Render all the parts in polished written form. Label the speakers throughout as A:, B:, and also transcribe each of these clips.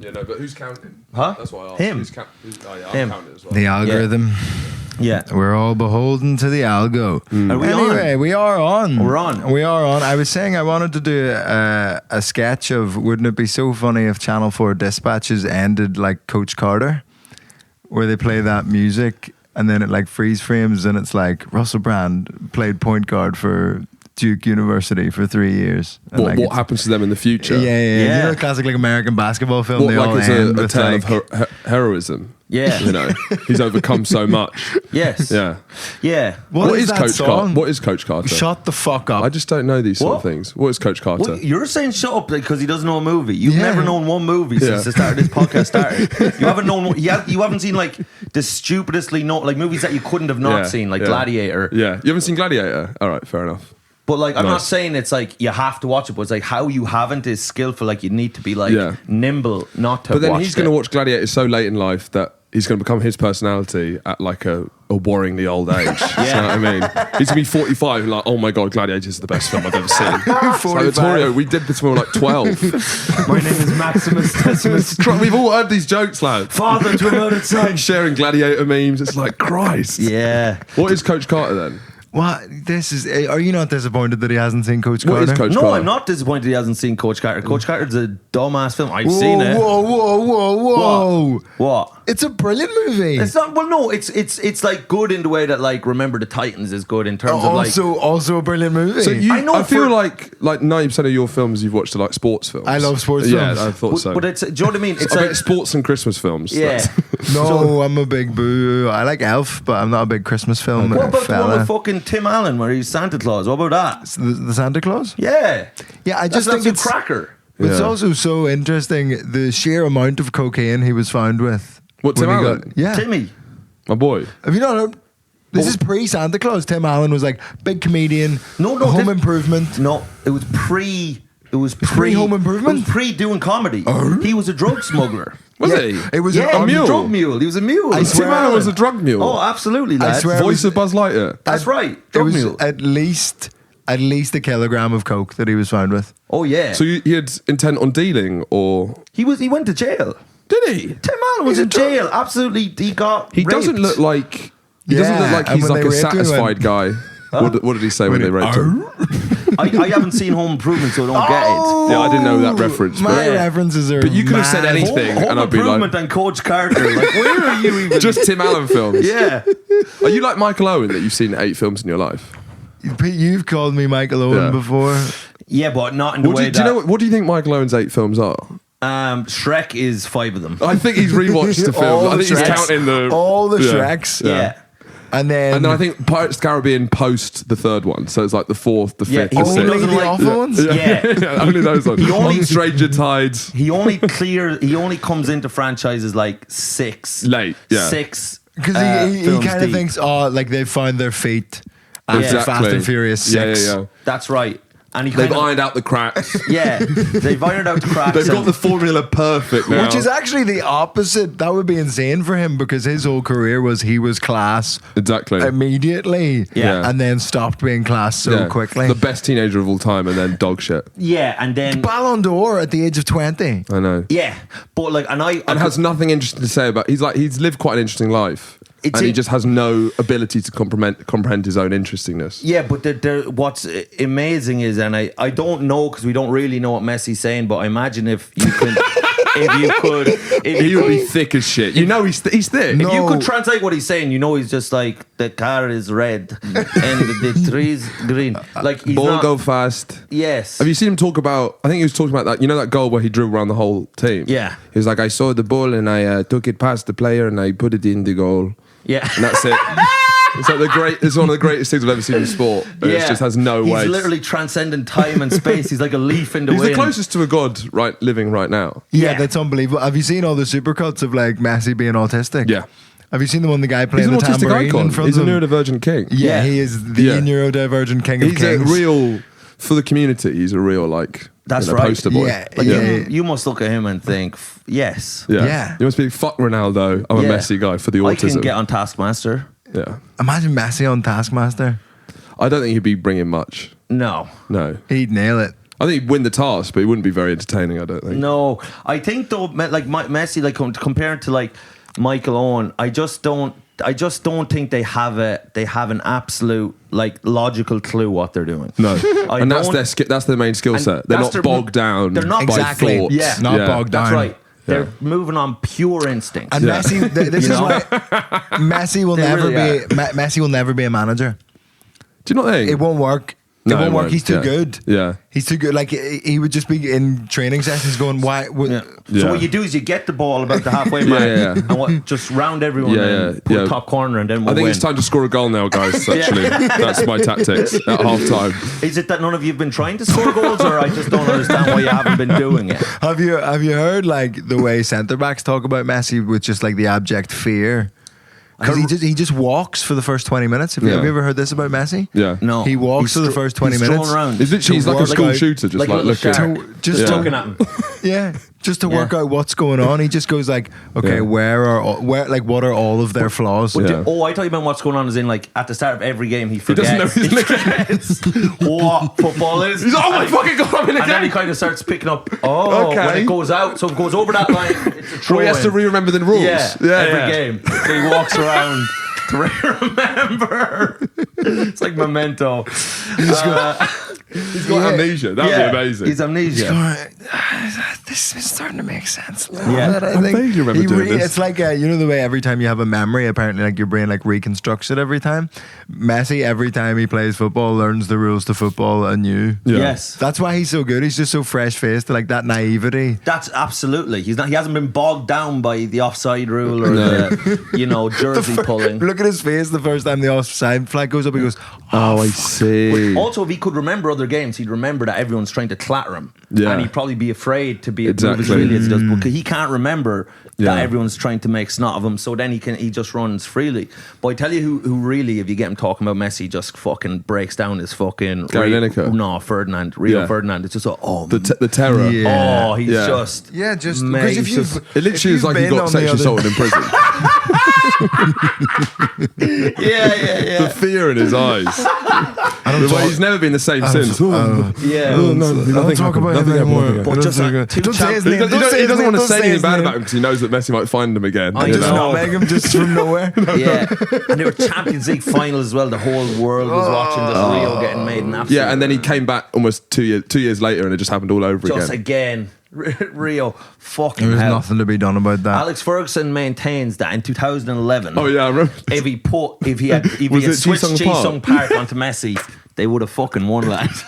A: Yeah, no, but who's counting?
B: Huh?
A: That's why I asked.
B: Him.
A: I'm counting as well.
C: The algorithm.
B: Yeah.
C: We're all beholden to the algo.
B: Are we
C: Anyway,
B: on?
C: we are on.
B: We're on.
C: We are on. I was saying I wanted to do a sketch of, wouldn't it be so funny if Channel 4 dispatches ended like Coach Carter, where they play that music and then it like freeze frames and it's like Russell Brand played point guard for Duke University for 3 years. And
A: What happens to them in the future?
C: Yeah. You know the classic like American basketball film?
A: What,
C: they
A: like
C: all
A: it's
C: end
A: a
C: with
A: tale
C: like,
A: of heroism?
B: Yeah.
A: You know, he's overcome so much.
B: Yes.
A: Yeah.
B: Yeah.
C: What is that
A: Coach
C: song?
A: Carter? What is Coach Carter?
C: Shut the fuck up.
A: I just don't know these sort of
B: What?
A: things. What is Coach Carter?
B: What, you're saying shut up because he doesn't know a movie. You've
C: Yeah.
B: never known one movie since the start of this podcast started. You haven't known. You haven't seen like the stupidestly like movies that you couldn't have not seen, like Gladiator.
A: Yeah. You haven't seen Gladiator? All right, fair enough.
B: But like, I'm not
A: Nice.
B: saying it's like you have to watch it, but it's like how you haven't is skillful. Like you need to be like nimble not to.
A: But then
B: watch
A: he's going to watch Gladiator so late in life that he's going to become his personality at like a worryingly old age. You know what I mean? He's going to be 45 and like, oh my God, Gladiator is the best film I've ever seen. It's like, Vittorio, we did this when we were like 12.
B: My name is Maximus Decimus.
A: We've all heard these jokes, lad.
B: Father to a murdered son.
A: Sharing Gladiator memes. It's like, Christ.
B: Yeah.
A: What is Coach Carter then?
C: What? Are you not disappointed that he hasn't seen Coach Carter?
A: What is Coach
B: No,
A: Carter?
B: I'm not disappointed he hasn't seen Coach Carter. Coach Carter's a dumbass film. I've seen it.
C: Whoa.
B: What?
C: It's a brilliant movie.
B: It's not. Well, no. It's like good in the way that like Remember the Titans is good in terms of like.
C: Also a brilliant movie.
A: So I feel
B: for-
A: like 90% of your films you've watched are like sports films.
C: I love sports
A: Yeah,
C: films.
A: I thought so.
B: But it's. Do you know what I mean? It's
A: I
B: like
A: bet sports and Christmas films.
B: yeah.
C: No, I'm a big boo. I like Elf, but I'm not a big Christmas film
B: What about the one
C: fella.
B: with fucking Tim Allen where he's Santa Claus? What about that?
C: The Santa Claus?
B: Yeah.
C: Yeah, I
B: That's
C: just think
B: an
C: it's
B: cracker.
C: It's
A: Yeah.
C: also so interesting the sheer amount of cocaine he was found with.
A: What,
C: when
A: Tim
C: he
A: Allen?
C: yeah.
B: Timmy.
A: My boy.
C: Have you not heard? This is pre-Santa Claus. Tim Allen was like big comedian.
B: No,
C: Home Improvement.
B: No, it was pre. It was
C: pre-Home Improvement?
B: It was pre doing comedy. He was a drug smuggler.
A: Was
C: Yeah,
A: he?
C: It was
B: Yeah,
C: a
B: he was
A: mule.
B: a drug mule. He was a mule.
C: I
A: Tim
C: swear-
A: Allen was a drug mule.
B: Oh, absolutely,
C: I
B: lad.
C: swear-
A: Voice of Buzz Lightyear.
B: That's right.
C: It
B: Drug
C: was
B: mule.
C: at least a kilogram of coke that he was found with.
B: Oh yeah.
A: So he had intent on dealing, or
B: he went to jail.
A: did he?
B: Tim Allen was in jail. Absolutely, he got.
A: He doesn't
B: raped.
A: look like. He
C: Yeah,
A: doesn't look like
C: and
A: he's
C: when
A: like a
C: they raped him, he
A: satisfied guy. What did he say when they raped him?
B: I haven't seen Home Improvement, so I don't get it.
A: Yeah, I didn't know that reference.
C: My
A: But
C: references are.
A: But you could have said
C: mad.
A: anything.
B: Home
A: and I'd be like-
B: Improvement and Coach Carter. Like, where are you even?
A: just Tim Allen films.
B: yeah.
A: Are you like Michael Owen that you've seen 8 films in your life?
C: Pete, you've called me Michael Owen
A: Yeah.
C: before.
B: Yeah, but not in the way
A: Do you
B: that.
A: know what do you think Michael Owen's 8 films are?
B: Shrek is 5 of them.
A: I think he's rewatched the film.
C: All
A: I
C: the
A: think he's
C: Shreks.
A: counting the
C: All the
A: Yeah.
C: Shreks.
B: Yeah.
C: And then
A: And then I think Pirates of the Caribbean post the 3rd one, so it's like the 4th, the 5th,
B: Yeah,
A: the
B: he
C: only
A: 6th.
B: doesn't
C: the
B: like-
C: awful ones.
B: Yeah.
A: Yeah, only those ones.
B: He only-
A: On Stranger Tides.
B: He only comes into franchises like 6.
A: Late, yeah.
B: 6.
C: Because he
B: films
C: kind of
B: deep.
C: thinks, oh, like they've found their feet after Fast and Furious 6.
A: Yeah.
B: That's right. And he
A: They've
B: kind of,
A: ironed out the cracks.
B: yeah, they've ironed out the cracks.
A: They've got
B: and-
A: the formula perfect now.
C: Which is actually the opposite. That would be insane for him because his whole career was he was class
A: exactly.
C: immediately
B: Yeah.
C: and then stopped being class so
A: Yeah.
C: quickly.
A: The best teenager of all time, and then dog shit.
B: yeah, and then
C: Ballon d'Or at the age of 20.
A: I know.
B: yeah, but like,
A: And has nothing interesting to say about. He's lived quite an interesting life,
B: It's
A: and he
B: in-
A: just has no ability to comprehend his own interestingness.
B: yeah, but what's amazing is, and I don't know because we don't really know what Messi's saying, but I imagine if you could,
A: He would be thick as shit. You know he's thick.
C: No.
B: If you could translate what he's saying, you know he's just like the car is red and the tree's green. Like he's
A: Ball
B: not.
A: go fast.
B: Yes.
A: Have you seen him talk about? I think he was talking about that. You know that goal where he dribbled around the whole team.
B: Yeah.
A: He was like, I saw the ball and I took it past the player and I put it in the goal.
B: Yeah.
A: And that's it. It's like it's one of the greatest things I've ever seen in sport. It just has no
B: He's
A: weight.
B: literally transcending time and space. He's like a leaf in the
A: He's
B: wind.
A: the closest to a god living right now.
C: Yeah,
B: Yeah.
C: that's unbelievable. Have you seen all the supercuts of like Messi being autistic?
A: Yeah.
C: Have you seen the one the guy
A: He's
C: playing
A: an
C: the
A: autistic
C: tambourine
A: icon.
C: in front
A: He's a
C: of him?
A: neurodivergent king.
C: Yeah,
B: Yeah.
C: he is the
A: Yeah.
C: neurodivergent king of
A: He's
C: kings.
A: a real, for the community, he's a real
B: That's right.
A: poster boy.
C: Yeah,
B: Like
C: yeah.
B: you must look at him and think, yes,
C: Yeah.
A: You must be, fuck Ronaldo, I'm
B: Yeah.
A: a Messi guy for the
B: I
A: autism.
B: can get on Taskmaster.
A: Yeah.
C: Imagine Messi on Taskmaster.
A: I don't think he'd be bringing much.
B: No.
A: No.
C: He'd nail it.
A: I think he'd win the task, but he wouldn't be very entertaining, I don't think.
B: No, I think though, like Messi, like compared to like Michael Owen, I just don't think they have an absolute like logical clue what they're doing.
A: No, and that's their main skill set. They're not bogged down.
B: They're not
A: by thoughts.
C: Yeah, not bogged down.
B: That's right. They're moving on pure instinct.
C: And Messi, this is why Messi will never be a manager.
A: Do you not think
C: it won't work? It won't work. He's too good.
A: Yeah.
C: He's too good. Like, he would just be in training sessions going, why?
B: So what you do is you get the ball about the halfway mark and just round everyone and put top corner and then we'll
A: I think
B: win.
A: it's time to score a goal now, guys, actually. That's my tactics at half time.
B: Is it that none of you have been trying to score goals, or I just don't understand why you haven't been doing it?
C: Have you heard, like, the way centre-backs talk about Messi with just, like, the abject fear? Because he just walks for the first 20 minutes. Have you ever heard this about Messi?
A: Yeah.
B: No.
C: He walks for the first 20 minutes.
A: He's like a school shooter, just like looking.
B: Just looking at him.
C: Yeah. Just to work out what's going on. He just goes like, okay, what are all of their flaws?
B: I thought you meant what's going on as in like at the start of every game he forgets.
A: He doesn't know
B: what football is.
A: He's like, oh my fucking god, I'm in a
B: And then he kind of starts picking up, when it goes out, so it goes over that line, it's a throw.
A: He has to re-remember the rules.
B: Every game. So he walks around to remember. It's like Memento.
A: He's got amnesia. That would be amazing.
B: He's amnesia.
C: This is starting to make sense.
B: Yeah.
A: I vaguely remember doing this.
C: It's like the way every time you have a memory, apparently like your brain like reconstructs it every time. Messi, every time he plays football, learns the rules to football anew.
A: Yeah.
B: Yes.
C: That's why he's so good. He's just so fresh-faced, like that naivety.
B: That's absolutely. He hasn't been bogged down by the offside rule or the jersey pulling.
C: Look at his face the first time the offside flag goes up. He goes,
A: oh, I see.
B: Also, if he could remember other games, he'd remember that everyone's trying to clatter him.
A: Yeah.
B: And he'd probably be afraid to be
A: Exactly.
B: as freely as he does, because he can't remember that everyone's trying to make snot of him, so then he just runs freely. But I tell you who really, if you get him talking about Messi, just fucking breaks down his fucking Ferdinand. Ferdinand. It's just
A: the terror.
B: Yeah. He's just
C: because if you've
A: it literally is like he got sexually assaulted in prison. The fear in his eyes. He's never been the same since.
C: Don't talk about him anymore.
B: But just
A: he doesn't want to say anything bad about him because he knows that Messi might find him again.
C: I just nutmeg him just from nowhere.
B: And they were Champions League finals as well. The whole world was watching this Rio getting made an absolute.
A: Yeah, and then he came back almost 2 years later, and it just happened all over again.
B: Just again. Rio, fucking
C: There's
B: hell.
C: nothing to be done about that.
B: Alex Ferguson maintains that in 2011.
A: Oh yeah, I remember.
B: If he had switched Ji-Sung Park onto Messi, they would have fucking won, lads.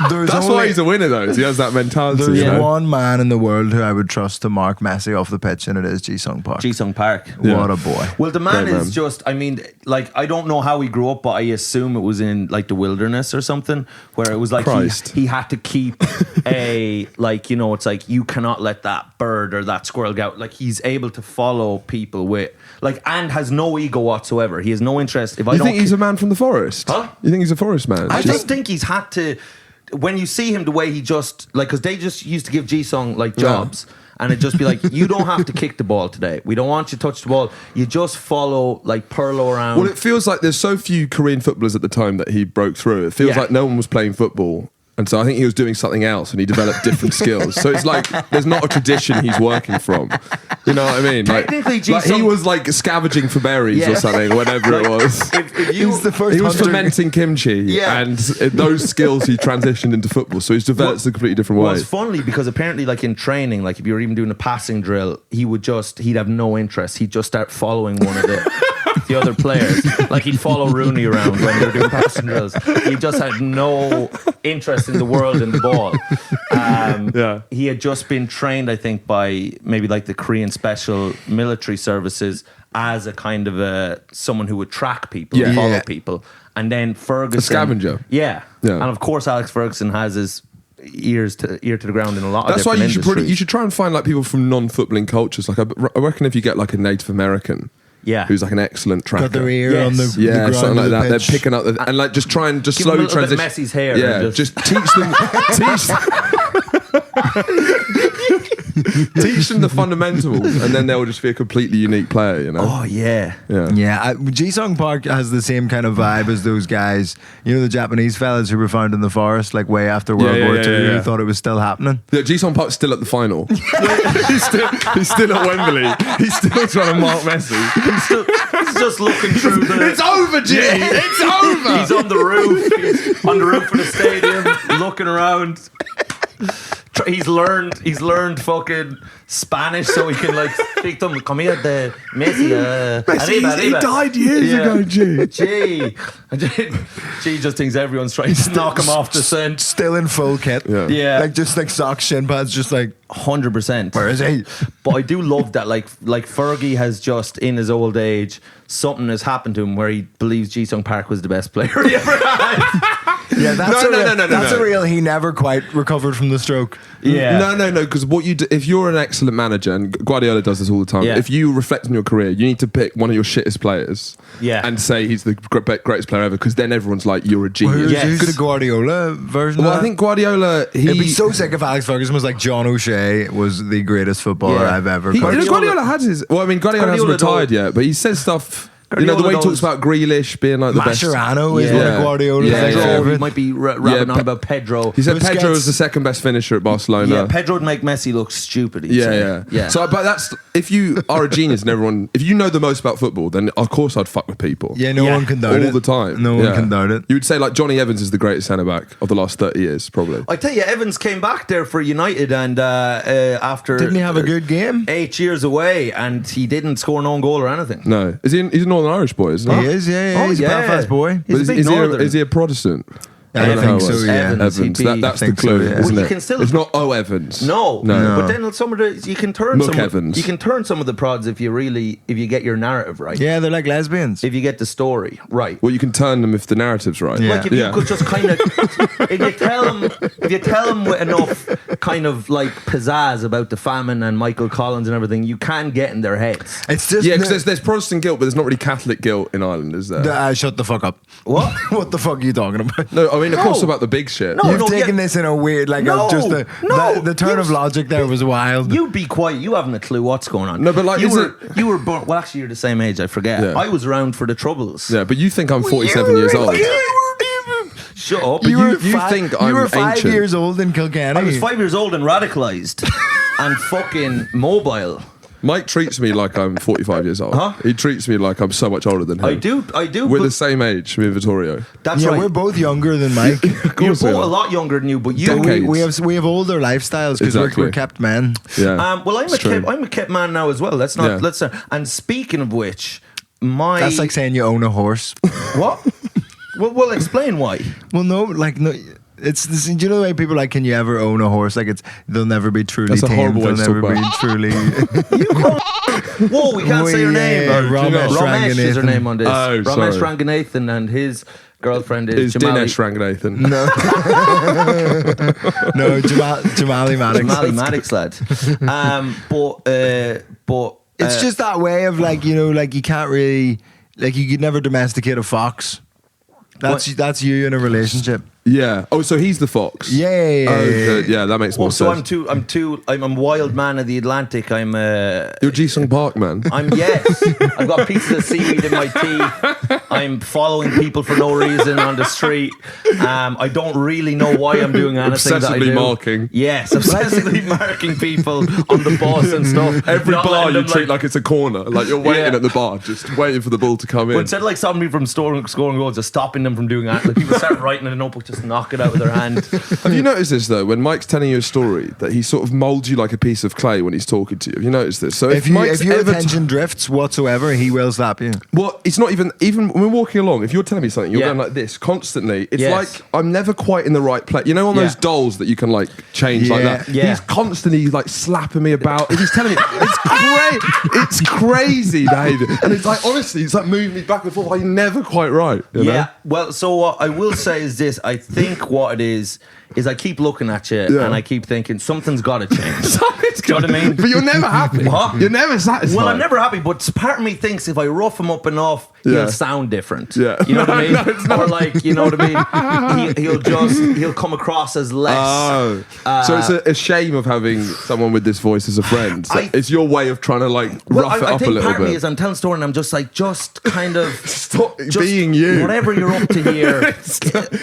A: That's why he's a winner, though. He has that mentality.
C: There's one man in the world who I would trust to mark Messi off the pitch, and it is Ji-Sung Park.
B: Ji-Sung Park.
C: What a boy.
B: Well, the man is just, I mean, like, I don't know how he grew up, but I assume it was in, like, the wilderness or something, where it was like he had to keep it's like, you cannot let that bird or that squirrel go out. Like, he's able to follow people with, like, and has no ego whatsoever. He has no interest.
A: You think he's a man from the forest?
B: Huh?
A: You think he's a forest man?
B: I just think he's had to. When you see him, the way he just because they just used to give Ji-Sung like jobs, and it'd just be like, you don't have to kick the ball today. We don't want you to touch the ball. You just follow like Perlo around.
A: Well, it feels like there's so few Korean footballers at the time that he broke through. It feels like no one was playing football. And so I think he was doing something else and he developed different skills. So it's like there's not a tradition he's working from. You know what I mean?
B: Technically,
A: like he was like scavenging for berries or something, whatever it was.
B: He
A: was fermenting kimchi, and those skills he transitioned into football. So he's developed a completely different way.
B: Well, it's funny because apparently, like in training, like if you were even doing a passing drill, he'd have no interest. He'd just start following one of the other players. Like he'd follow Rooney around when they were doing passing drills. He just had no interest in the world and the ball. He had just been trained, I think, by maybe like the Korean Special Military Services as a kind of someone who would track people and follow people. And then Ferguson,
A: a scavenger.
B: Yeah. And of course Alex Ferguson has his ear to the ground in a lot of different industries.
A: That's why you should try and find like people from non-footballing cultures. Like I reckon if you get like a Native American who's like an excellent tracker.
C: Got their ear on the ground
A: something like that.
C: Pitch.
A: They're picking up and like just try and just slowly transition.
B: Messi's hair.
A: Yeah, just teach them. Teach them the fundamentals, and then they'll just be a completely unique player. You know.
B: Oh yeah.
C: Yeah, Ji-sung Park has the same kind of vibe as those guys. You know, the Japanese fellas who were found in the forest like way after World War II who thought it was still happening.
A: Yeah, Ji-sung Park's still at the final. he's still at Wembley. He's still trying to mark Messi.
B: He's just looking through the.
A: It's over, G. It's over.
B: He's on the roof. He's on the roof of the stadium, looking around. He's learned fucking Spanish so he can like speak to them. Come here, the Messi. Arriba.
A: He died years ago, G.
B: G just thinks everyone's trying to knock him off the scent.
C: Still in full kit.
B: Yeah.
C: Like just like socks, shin pads, just like
B: 100%.
C: Where is he?
B: But I do love that like Fergie has just in his old age something has happened to him where he believes Ji-sung Park was the best player he ever had.
C: Yeah, that's a real. He never quite recovered from the stroke.
B: Yeah.
A: No. Because what you do, if you're an excellent manager, and Guardiola does this all the time, if you reflect on your career, you need to pick one of your shittest players, and say he's the greatest player ever. Because then everyone's like, you're a genius.
C: Well, who's the Guardiola version?
A: Well,
C: of that?
A: I think Guardiola.
C: It'd be so sick if Alex Ferguson was like John O'Shea was the greatest footballer I've ever.
A: Guardiola had his. Well, I mean, Guardiola hasn't retired yet, but he says stuff. You know, the way he talks about Grealish being like the best.
C: Mascherano is one of Guardiola's
B: Pedro, he might be rapping on about Pedro.
A: He said Pedro is the second best finisher at Barcelona.
B: Yeah, Pedro would make Messi look stupid.
A: Yeah. So, but that's if you are a genius and everyone, if you know the most about football, then of course I'd fuck with people.
C: Yeah, no one can doubt it
A: all the time.
C: No one can doubt it.
A: You would say like Johnny Evans is the greatest centre back of the last 30 years, probably.
B: I tell you, Evans came back there for United, and after
C: didn't he have a good game?
B: 8 years away, and he didn't score an own goal or anything.
A: No, he's a Northern Irish boy, isn't he?
C: He is, he's a Belfast boy.
A: Is he a Protestant?
C: I think so, yeah.
A: Evans. That's the clue, isn't it? It's not Evans.
B: No. But then some of the you can turn
A: Evans.
B: You can turn some of the prods if you get your narrative right.
C: Yeah, they're like lesbians.
B: If you get the story right.
A: Well, you can turn them if the narrative's right.
C: Yeah.
B: Like if you could just kind of if you tell them with enough kind of like pizzazz about the famine and Michael Collins and everything, you can get in their heads.
C: It's just
A: because there's Protestant guilt, but there's not really Catholic guilt in Ireland, is there?
C: Shut the fuck up.
B: What?
C: What the fuck are you talking about?
A: No, I mean, of course, about the big shit.
C: You've taken this in a weird, like, the turn of logic there was wild.
B: You be quiet. You haven't a clue what's going on.
A: No, but like,
B: you were born. Well, actually, you're the same age. I forget.
A: Yeah.
B: I was around for the Troubles.
A: Yeah, but you think I'm 47 years old.
B: Shut up.
C: You
A: think I'm
C: were 5
A: ancient.
C: years old in Kilkenny.
B: I was 5 years old and radicalised and fucking mobile.
A: Mike treats me like I'm 45 years old.
B: Huh?
A: He treats me like I'm so much older than him.
B: I do.
A: We're the same age, me and Vittorio.
B: That's
C: yeah,
B: right.
C: we're both younger than Mike.
B: You're both a lot younger than you, but you.
C: We have older lifestyles because we're kept men.
A: Yeah.
B: Well, I'm a kept man now as well. Let's not. Let's. And speaking of which,
C: that's like saying you own a horse.
B: What? Well, explain why.
C: Well, no. It's this, do you know the way people are like, can you ever own a horse? Like they'll never be truly tamed. They'll never be truly.
B: Whoa, we can't say her name. Ramesh is her name on this.
A: Oh,
B: Ramesh Ranganathan and his girlfriend is Jamali.
A: Dinesh Ranganathan.
C: No, Jamali Maddox.
B: Jamali Maddox, lad. But
C: it's just that way of like, you know, like you can't really, like you could never domesticate a fox. That's you in a relationship.
A: Yeah. Oh, so he's the fox.
C: Yeah.
A: Yeah, that makes more sense.
B: So I'm a wild man of the Atlantic.
A: You're Ji-sung Park, man.
B: I've got pieces of seaweed in my teeth. I'm following people for no reason on the street. I don't really know why I'm doing anything that I do.
A: Obsessively marking.
B: Yes, obsessively marking people on the bus and stuff.
A: Every bar you treat like it's a corner. Like you're waiting at the bar, just waiting for the ball to come in.
B: But instead of like somebody from scoring goals, just stopping them from doing that. Like people start writing in a notebook, just knock it out with their hand.
A: Have you noticed this though? When Mike's telling you a story, that he sort of molds you like a piece of clay when he's talking to you. Have you noticed this? So
C: if your attention drifts whatsoever, he will slap you.
A: Well, it's not even when we're walking along. If you're telling me something, you're going like this constantly. It's like I'm never quite in the right place. You know, on those dolls that you can like change like that.
B: Yeah.
A: He's constantly like slapping me about. He's telling me it's crazy behaviour, and it's like honestly, it's like moving me back and forth. I'm never quite right. You know?
B: Well, so what I will say is this: I think what it is is I keep looking at you
A: Yeah.
B: and I keep thinking something's got to change.
A: Something's
B: Do you know what I mean?
A: But you're never happy.
B: What?
A: You're never satisfied.
B: Well, I'm never happy, but part of me thinks if I rough him up enough,
A: Yeah.
B: he'll sound different.
A: Yeah.
B: You know what I mean?
A: No, it's not.
B: Or like, you know what I mean? He'll come across as less.
A: Oh, so it's a shame of having someone with this voice as a friend. So it's your way of trying to like rough it
B: I
A: up a
B: think
A: little
B: part of me
A: bit.
B: is I'm telling a story and I'm just like, just kind of
A: Stop
B: just
A: being you.
B: Whatever you're up to here,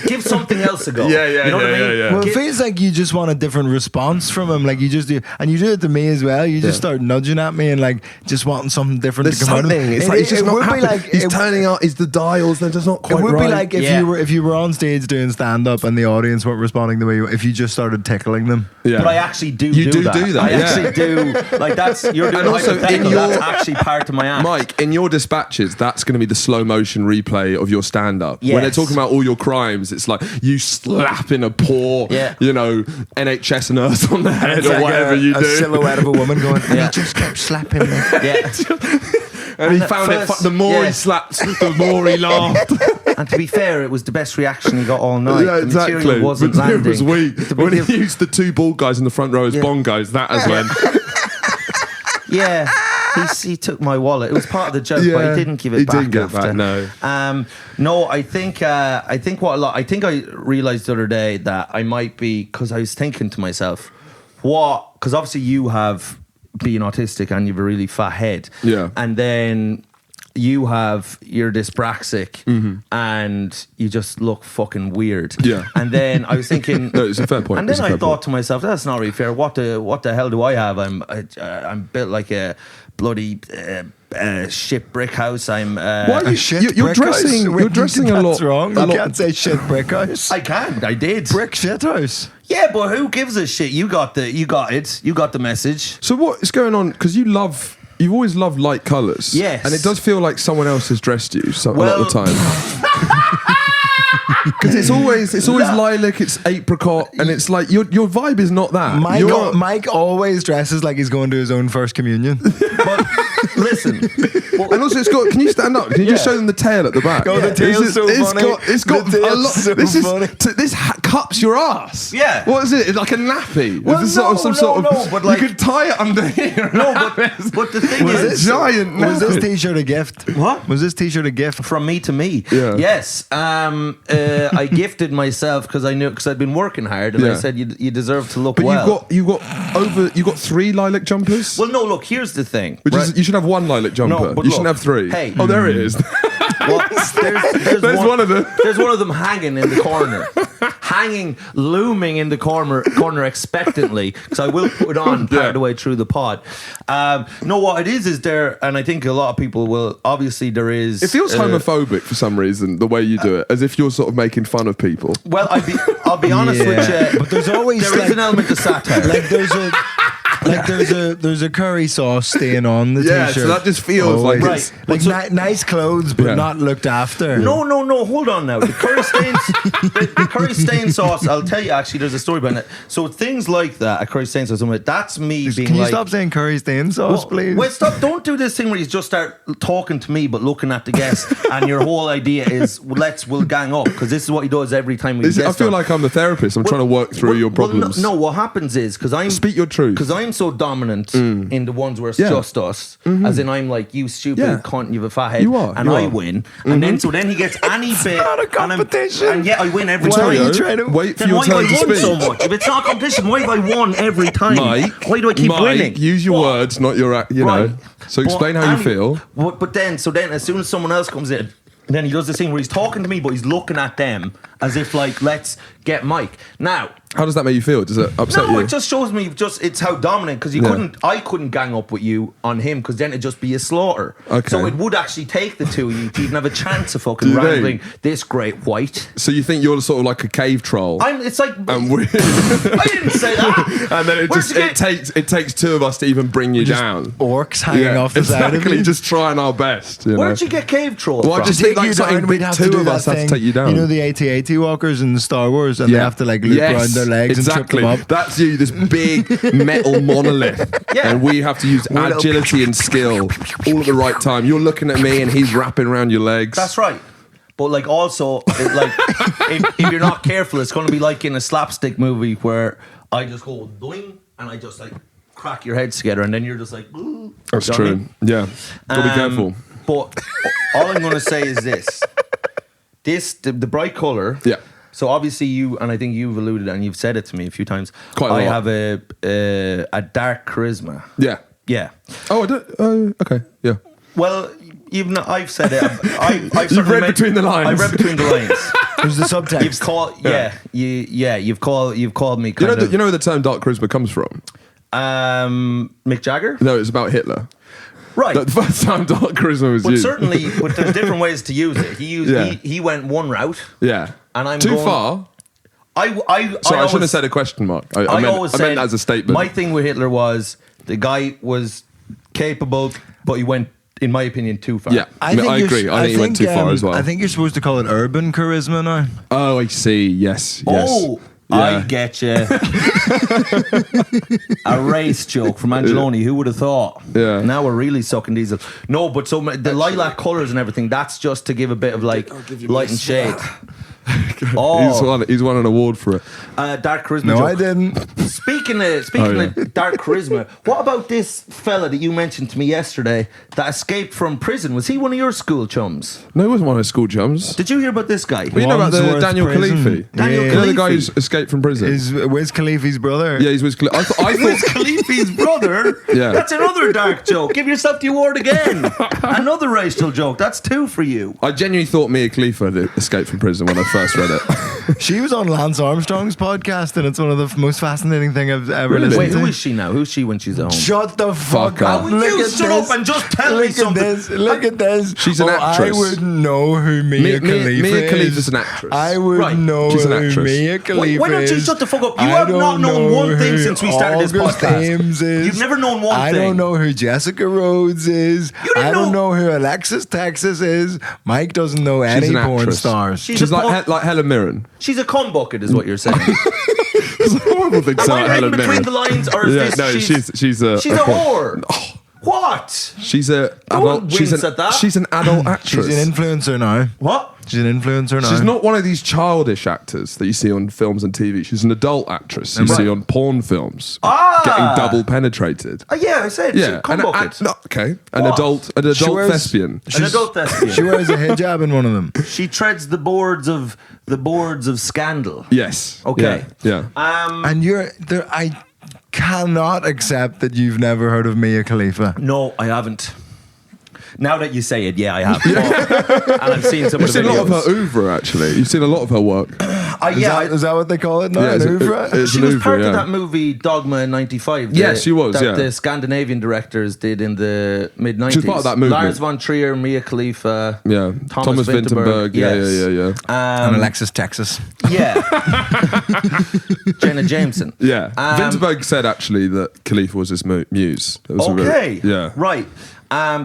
B: give something else a go.
A: Yeah, yeah,
B: you know what
A: yeah,
B: I mean?
A: yeah, yeah.
C: Well, it feels like you just want a different response from him. Like you just do, and you do it to me as well. You just start nudging at me and like just wanting something different
A: There's
C: to come out of
A: something.
C: him.
A: It's like he's just not
C: would
A: happy.
C: be like
A: He's turning out. Is the dials? They're just not
C: It
A: quite
C: would
A: right.
C: be like if you were on stage doing stand up and the audience weren't responding the way you, if you just started tickling them.
A: Yeah.
B: But I actually do
A: You do
B: that.
A: that,
B: I
A: yeah.
B: actually do. Like that's you're doing
A: And also
B: hypothetical,
A: in your-
B: that's actually part of my act.
A: Mike, in your dispatches, that's going to be the slow motion replay of your stand up. When they're
B: Yes.
A: talking about all your crimes, it's like you slapping a poor, NHS nurse on the head
C: It's
A: or
C: like
A: whatever
C: a,
A: you
C: a
A: do.
C: silhouette of a woman going, and
B: Yeah.
C: he just kept slapping me.
B: Yeah.
A: And he
B: at
A: found
B: first-
A: it. The more
B: yeah.
A: he slapped, the more he laughed.
B: And to be fair, it was the best reaction he got all night.
A: Yeah,
B: The
A: exactly.
B: material wasn't
A: Material
B: landing.
A: was weak.
B: The
A: When
B: video-
A: he used the two bald guys in the front row as bongos, that as when.
B: Yeah, he took my wallet. It was part of the joke, but
A: Yeah,
B: he didn't give it
A: he
B: back
A: didn't give it
B: after.
A: back, no.
B: No, I think I realized the other day that I might be, because I was thinking to myself, because obviously you have been autistic and you have a really fat head,
A: Yeah.
B: and then you're dyspraxic and you just look fucking weird.
A: Yeah.
B: And then I was thinking,
A: No, it's a fair point.
B: and
A: It's
B: then
A: a
B: I
A: fair
B: thought
A: point.
B: to myself, that's not really fair. What the hell do I have? I'm built like a bloody shit brick house. I'm
A: Why
C: A shit
A: you're
C: brick
A: dressing.
C: house?
A: You're dressing a lot.
C: That's wrong.
A: a
C: You
A: lot-
C: can't say shit brick house.
B: I did.
C: Brick shit house.
B: Yeah, but who gives a shit? You got it. You got the message.
A: So what is going on? Because you've always loved light colours.
B: Yes.
A: And it does feel like someone else has dressed you a lot of the
B: Well-
A: time. Because it's always lilac, it's apricot, and it's like your vibe is not that.
C: Mike always dresses like he's going to his own first communion.
B: But listen,
A: And also, it's got. Can you stand up? Can you just show them the tail at the back?
C: Oh, the tail's so funny.
A: It's got
C: The
A: a
C: tail's
A: lot.
C: so
A: This
C: funny.
A: cups your ass.
B: Yeah.
A: What is it? It's like a nappy.
B: Well,
A: Is this
B: no, but like-
A: you could tie it under here.
B: no, but the thing
C: Was
B: is,
C: this
A: giant
C: Was this
A: nappy.
C: t-shirt a gift?
B: What?
C: Was this t-shirt a gift?
B: from me to me.
A: Yeah.
B: Yes. I gifted myself because I'd been working hard, and I
A: Yeah.
B: said you deserve to look
A: But
B: well.
A: you got 3 lilac jumpers.
B: Well, no. Look, here's the thing.
A: Which
B: right?
A: is, you should have 1 lilac jumper.
B: No, but
A: you shouldn't
B: look,
A: have 3.
B: hey.
A: Oh, there it is.
B: Well, there's
A: There's one of them.
B: There's one of them hanging in the corner, looming in the corner expectantly, because I will put it on part of the way through the pod. No, what it is there, and I think a lot of people will. Obviously, there is.
A: It feels homophobic for some reason, the way you do it, as if you're sort of making fun of people.
B: Well, I'll be honest with you,
C: But there's always
B: there is
C: like,
B: an element of satire.
C: like there's a curry sauce stain on the
A: Yeah,
C: t-shirt.
A: so that just feels like
C: Always.
A: it's-
C: like nice clothes, but
A: Yeah.
C: not looked after.
B: No, hold on now. The curry stain sauce, I'll tell you, actually, there's a story behind it. So things like that, a curry stain sauce, that's me being
C: Can you
B: like...
C: stop saying curry stain sauce, please?
B: Wait, stop. Don't do this thing where you just start talking to me but looking at the guest, and your whole idea is, we'll gang up, because this is what he does every time we
A: I feel like I'm the therapist. I'm trying to work through your problems.
B: no, what happens is, because I'm...
A: Speak your truth.
B: Because I'm so dominant in the ones where it's just us, as in I'm like, you stupid
A: Yeah.
B: cunt, you have a fat head,
A: You are,
B: and
A: you
B: I
A: are.
B: win, and then he gets any bit,
C: not a
B: and I'm-
C: competition.
B: and yet I win every
C: Why are
B: time.
C: you trying to
A: Wait for
B: Then
A: your
B: why have
A: turn
B: I
A: to
B: won
A: speak.
B: so much? If it's not a competition, why have I won every time?
A: Mike,
B: Why do I keep winning?
A: use your
B: What?
A: words, not your, know.
B: Right.
A: So explain
B: But
A: how you
B: any-
A: feel.
B: But then as soon as someone else comes in, then he does this thing where he's talking to me, but he's looking at them as if like, let's get Mike. Now,
A: How does that make you feel? Does it upset you?
B: it just shows me it's how dominant, because I couldn't gang up with you on him, because then it'd just be a slaughter.
A: Okay.
B: So it would actually take the two of you to even have a chance of fucking
A: Do you
B: wrangling this great white.
A: So you think you're sort of like a cave troll?
B: It's like
A: and we
B: I didn't say that.
A: and then it takes 2 of us to even bring you down.
C: Orcs hanging off the side of
A: exactly.
C: you.
A: Just trying our best. You know?
B: Where'd you get cave trolls
A: Well, I
B: from?
A: just
C: To
A: think
C: take
A: like
C: you
A: something
C: down, we'd have to
A: 2
C: do
A: of
C: that
A: us have
C: thing.
A: to take you down.
C: You know the AT-AT walkers in Star Wars, and they have to like loop around their legs and trip them up.
A: That's you, this big metal monolith.
B: Yeah.
A: And we have to use agility and skill all at the right time. You're looking at me and he's wrapping around your legs.
B: That's right. But like also, if you're not careful, it's going to be like in a slapstick movie where I just go doing and I just like crack your heads together, and then you're just like. Ooh.
A: That's true. Yeah, gotta be careful.
B: But all I'm going to say is the bright color.
A: Yeah.
B: So obviously you, and I think you've alluded and you've said it to me a few times.
A: Quite a
B: I
A: lot.
B: have a dark charisma.
A: Yeah.
B: Yeah.
A: Oh, I don't. Okay. Yeah.
B: Well, even I've said it. I've
A: You've read between the lines.
B: I've read between the lines.
C: There's the subtext.
B: You've called, you've called me.
A: You know where the term dark charisma comes from?
B: Mick Jagger.
A: No, it's about Hitler.
B: Right.
A: The first time dark charisma was
B: But
A: used.
B: certainly, but there's different ways to use it. He went one route.
A: Yeah.
B: And I'm
A: too
B: going,
A: far.
B: I
A: Sorry, I shouldn't have said a question mark. I meant that as a statement.
B: My thing with Hitler was the guy was capable, but he went, in my opinion, too far.
A: Yeah, I agree. I think he went too far as well.
C: I think you're supposed to call it urban charisma now.
A: Oh, I see. Yes.
B: Oh,
A: Yeah.
B: I get you. A race joke from Angelone. Who would have thought?
A: Yeah.
B: Now we're really sucking diesel. No, but so the lilac colours and everything, that's just to give a bit of like light and shade.
A: He's won an award for it.
B: Dark charisma
C: No,
B: joke.
C: I didn't.
B: Speaking of dark charisma, what about this fella that you mentioned to me yesterday that escaped from prison? Was he one of your school chums?
A: No, he wasn't one of his school chums.
B: Did you hear about this guy?
A: Well, you know about the
C: Wandsworth
A: Daniel
C: prison.
A: Khalifa?
B: Daniel
A: You know the
B: Khalifa.
A: guy who's escaped from prison?
C: Is Wiz Khalifa's brother?
A: Yeah, he's Wiz Khalifa. I thought
B: Khalifa's brother?
A: Yeah.
B: That's another dark joke. Give yourself the award again. Another racial joke. That's 2 for you.
A: I genuinely thought Mia Khalifa had escaped from prison when I first read it.
C: She was on Lance Armstrong's podcast, and it's one of the most fascinating thing I've ever
A: Really?
C: listened
B: Wait,
C: to.
B: who is she now? Who's she when she's at home?
C: Shut the fuck
A: Fuck
C: up!
A: up.
B: Will you shut up and just tell me something?
C: Look at this.
A: She's an actress.
C: I wouldn't know who Mia Khalifa
A: Mia
C: is.
A: Khalifa's an actress.
C: I would
B: Right.
C: know
A: She's an
C: who
A: actress.
C: Mia Khalifa
B: Why don't you
C: is.
B: shut the fuck up? You
C: I
B: have not
C: don't
B: known
C: know
B: one thing
C: who
B: since we started this
C: August
B: podcast.
C: Ames is.
B: You've never known one
C: I
B: thing.
C: don't know who Jessica Rhodes is.
B: You didn't
C: I don't
B: know-
C: know who Alexis Texas is. Mike doesn't know
A: She's
C: any
A: an
C: porn
A: actress.
C: stars.
B: She's a
A: like Helen Mirren.
B: She's a cum bucket, is what you're saying.
A: It's a horrible thing to
B: Am
A: say
B: I
A: about
B: reading
A: Helen
B: between
A: Mirren.
B: the lines, or is
A: Yeah,
B: this?
A: no, she's a
B: whore. What?
A: She's a
B: Don't
A: adult.
B: wince at that.
A: She's an adult actress.
C: She's an influencer now.
B: What?
C: She's an influencer now.
A: She's not one of these childish actors that you see on films and TV. She's an adult actress you see on porn films, getting double penetrated.
B: Yeah, I said
A: Yeah,
B: cum bucket.
A: an
B: What?
A: adult
C: wears-
A: thespian.
B: An adult thespian.
C: She wears a hijab in one of them.
B: She treads the boards of scandal.
A: Yes.
B: Okay.
A: Yeah.
C: And you're there. I cannot accept that you've never heard of Mia Khalifa.
B: No, I haven't. Now that you say it, yeah, I have. And I've seen some
A: You've
B: of the
A: seen a lot of her
B: videos.
A: ouvre, actually. You've seen a lot of her work.
C: Is that what they call it now?
A: Yeah,
C: An
A: it's a-
C: oeuvre?
A: it's
B: she
A: an
B: was
A: oeuvre,
B: part
A: yeah.
B: of that movie Dogma in '95.
A: Yes, she was,
B: That
A: yeah.
B: the Scandinavian directors did in the mid '90s.
A: She was part of that movement.
B: Lars von Trier, Mia Khalifa.
A: Yeah. Thomas Vinterberg.
B: Yes.
A: Yeah.
C: And Alexis Texas.
B: Yeah. Jenna Jameson.
A: Yeah. Vinterberg said, actually, that Khalifa was his muse. That was a
B: Okay.
A: yeah.
B: Right.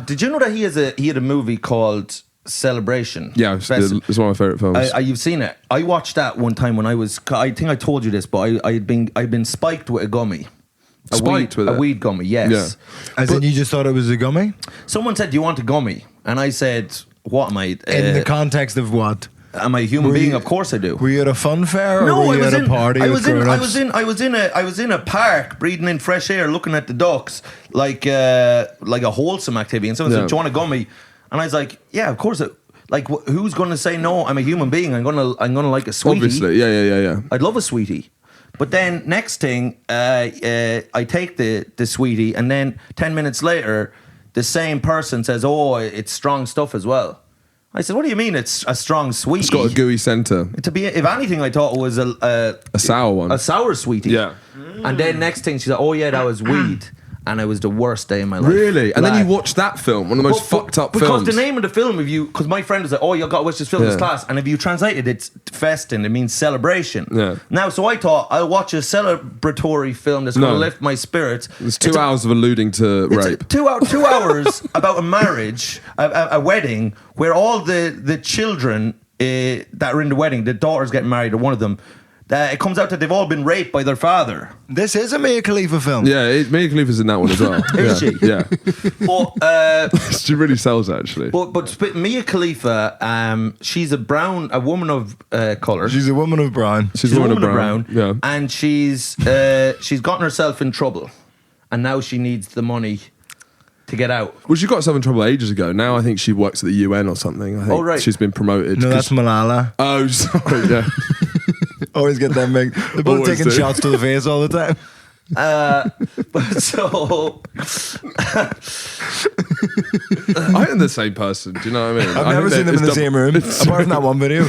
B: Did you know that he had a movie called Celebration?
A: Yeah, it's one of my favourite films.
B: You've seen it. I watched that one time when I think I told you this, but I'd been spiked with a gummy.
A: With
B: a weed gummy, yes.
A: Yeah.
C: As in, you just thought it was a gummy?
B: Someone said, "Do you want a gummy?" And I said, "What am I?
C: In the context of what?
B: Am I a human
C: Were
B: being?
C: you-
B: Of course I do."
C: Were you at a fun fair or
B: No,
C: were
B: I
C: you
B: was
C: at
B: in.
C: a party
B: I
C: with
B: was in. I
C: grown-ups?
B: was in a park, breathing in fresh air, looking at the ducks, like a wholesome activity. And someone said, "Do you want a gummy?" And I was like, "Yeah, of course." Who's going to say no? I'm a human being. I'm gonna like a sweetie.
A: Obviously. Yeah.
B: I'd love a sweetie. But then next thing, I take the sweetie, and then 10 minutes later, the same person says, "Oh, it's strong stuff as well." I said, "What do you mean it's a strong sweetie?"
A: It's got a gooey centre.
B: To be, if anything, I thought it was
A: A sour one.
B: a sour sweetie.
A: Yeah.
B: And then next thing, she said, "Oh yeah, that was weed." And it was the worst day of my life.
A: Really? And then
B: Like-
A: you watched that film, one of the most fucked up
B: because
A: films.
B: the name of the film, because my friend was like, "Oh, you got to watch this film, it's
A: Yeah.
B: class." And if you translate it, it's festin. It means celebration.
A: Yeah.
B: Now, so I thought I'll watch a celebratory film that's going
A: No.
B: to lift my spirits.
A: It's 2 hours of alluding to
B: It's
A: rape.
B: 2 hours about a marriage, a wedding, where all the children that are in the wedding, the daughter's getting married, or one of them, it comes out that they've all been raped by their father.
C: This is a Mia Khalifa film.
A: Yeah, Mia Khalifa's in that one as well.
B: Is she?
A: Yeah.
B: But
A: She really sells it, actually.
B: but Mia Khalifa, she's a woman of color.
C: She's a woman of brown.
A: She's a woman of brown. Yeah.
B: And she's gotten herself in trouble, and now she needs the money to get out.
A: Well, she got herself in trouble ages ago. Now I think she works at the UN or something. I think
B: right.
A: she's been promoted.
C: No, that's Malala.
A: Oh, sorry, yeah.
C: Always get them big. They're both
A: Always
C: taking
A: do.
C: shots to the face all the time.
B: But so
A: I am the same person. Do you know what I mean?
C: I've never seen them in the same room, apart from that one video.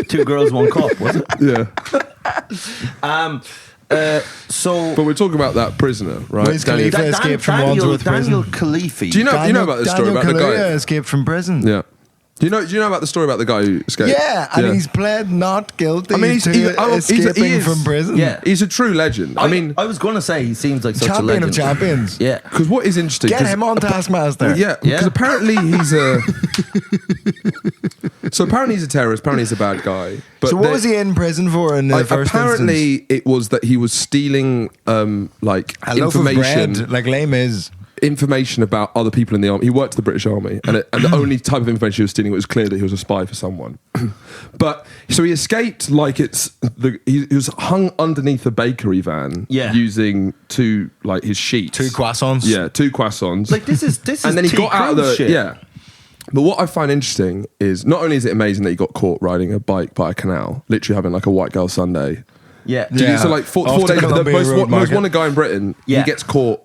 B: 2 girls, 1 cup, was it?
A: Yeah.
B: So
A: But we're talking about that prisoner, right?
C: Wiz Khalifa escaped from Wandsworth
B: Daniel
C: prison.
B: Khalifa.
A: Do you know about the story
C: Daniel
A: about the
C: Kaluuya
A: guy?
C: escaped from prison.
A: Yeah. Do you know about the story about the guy who escaped?
C: Yeah, and he's pled not guilty
A: I mean,
C: to
A: he
C: escaping
A: is-
C: from prison.
B: Yeah.
A: He's a true legend. I mean,
B: I was going to say he seems like such a
C: Champion
B: legend.
C: of champions.
B: Yeah.
A: because what is interesting?
C: Get
A: 'cause-
C: him on Taskmaster.
A: Yeah,
B: Yeah.
A: because apparently he's a. So apparently he's a terrorist. Apparently he's a bad guy. But
C: So what was he in prison for in the first
A: apparently
C: instance?
A: it was that he was stealing like
C: A loaf of
A: information.
C: bread, like Les Mis.
A: Information about other people in the army. He worked for the British Army, and the only type of information he was stealing, it was clear that he was a spy for someone. But so he escaped like he was hung underneath a bakery van, using his sheets,
C: 2 croissants.
A: yeah, 2 croissants.
B: Like this is
A: and then he
B: T.
A: got out of the
B: Cruz shit.
A: yeah. But what I find interesting is not only is it amazing that he got caught riding a bike by a canal, literally having like a white girl Sunday.
B: Yeah.
C: Yeah.
A: So like 4
C: Off the
A: days, the
C: Columbia
A: most
C: Road Market.
A: wanted guy in Britain,
B: Yeah.
A: he gets caught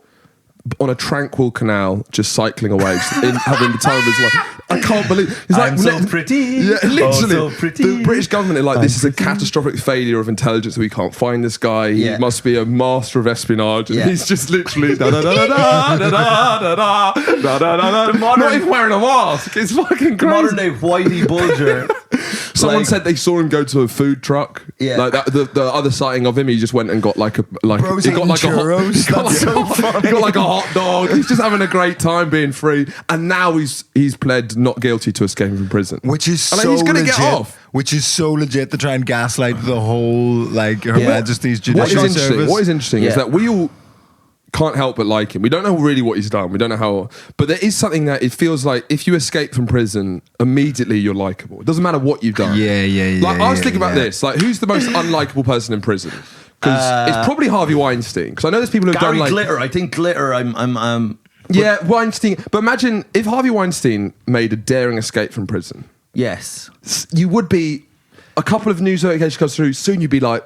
A: on a tranquil canal, just cycling away, just having the time of his life. I can't believe he's like,
B: I'm so pretty.
A: Yeah, literally.
B: Oh, so pretty.
A: The British government are like, this is a catastrophic failure of intelligence. We can't find this guy.
B: Yeah.
A: He must be a master of espionage. And
B: Yeah.
A: he's just literally da da da da da da da da da da da. Not even wearing a mask. It's fucking crazy.
B: Modern day Whitey Bulger.
A: Someone
B: Like-
A: said they saw him go to a food truck.
B: Yeah.
A: Like that, the other sighting of him, he just went and got like
C: Bro's
A: he got
C: eating
A: like
C: churros.
A: he got
C: That's so funny.
A: he got like a hot dog. He's just having a great time being free. And now he's pled not guilty to escaping from prison.
C: Which is
A: and
C: so
A: he's gonna
C: legit.
A: get off.
C: Which is so legit to try and gaslight the whole like Her
B: Yeah.
C: Majesty's
A: What
C: Judicial
A: is interesting?
C: Service.
A: What is interesting is
B: Yeah.
A: that we all can't help but like him. We don't know really what he's done. We don't know how, but there is something that it feels like if you escape from prison, immediately you're likable. It doesn't matter what you've done.
C: Yeah.
A: Like I was
C: yeah,
A: thinking about
C: yeah.
A: this. Like, who's the most unlikable person in prison? Because it's probably Harvey Weinstein. Because I know there's people who've
B: Gary
A: done like
B: Glitter. I think Glitter.
A: yeah, Weinstein. But imagine if Harvey Weinstein made a daring escape from prison.
B: Yes.
A: You would be a couple of news notifications comes through. Soon you'd be like,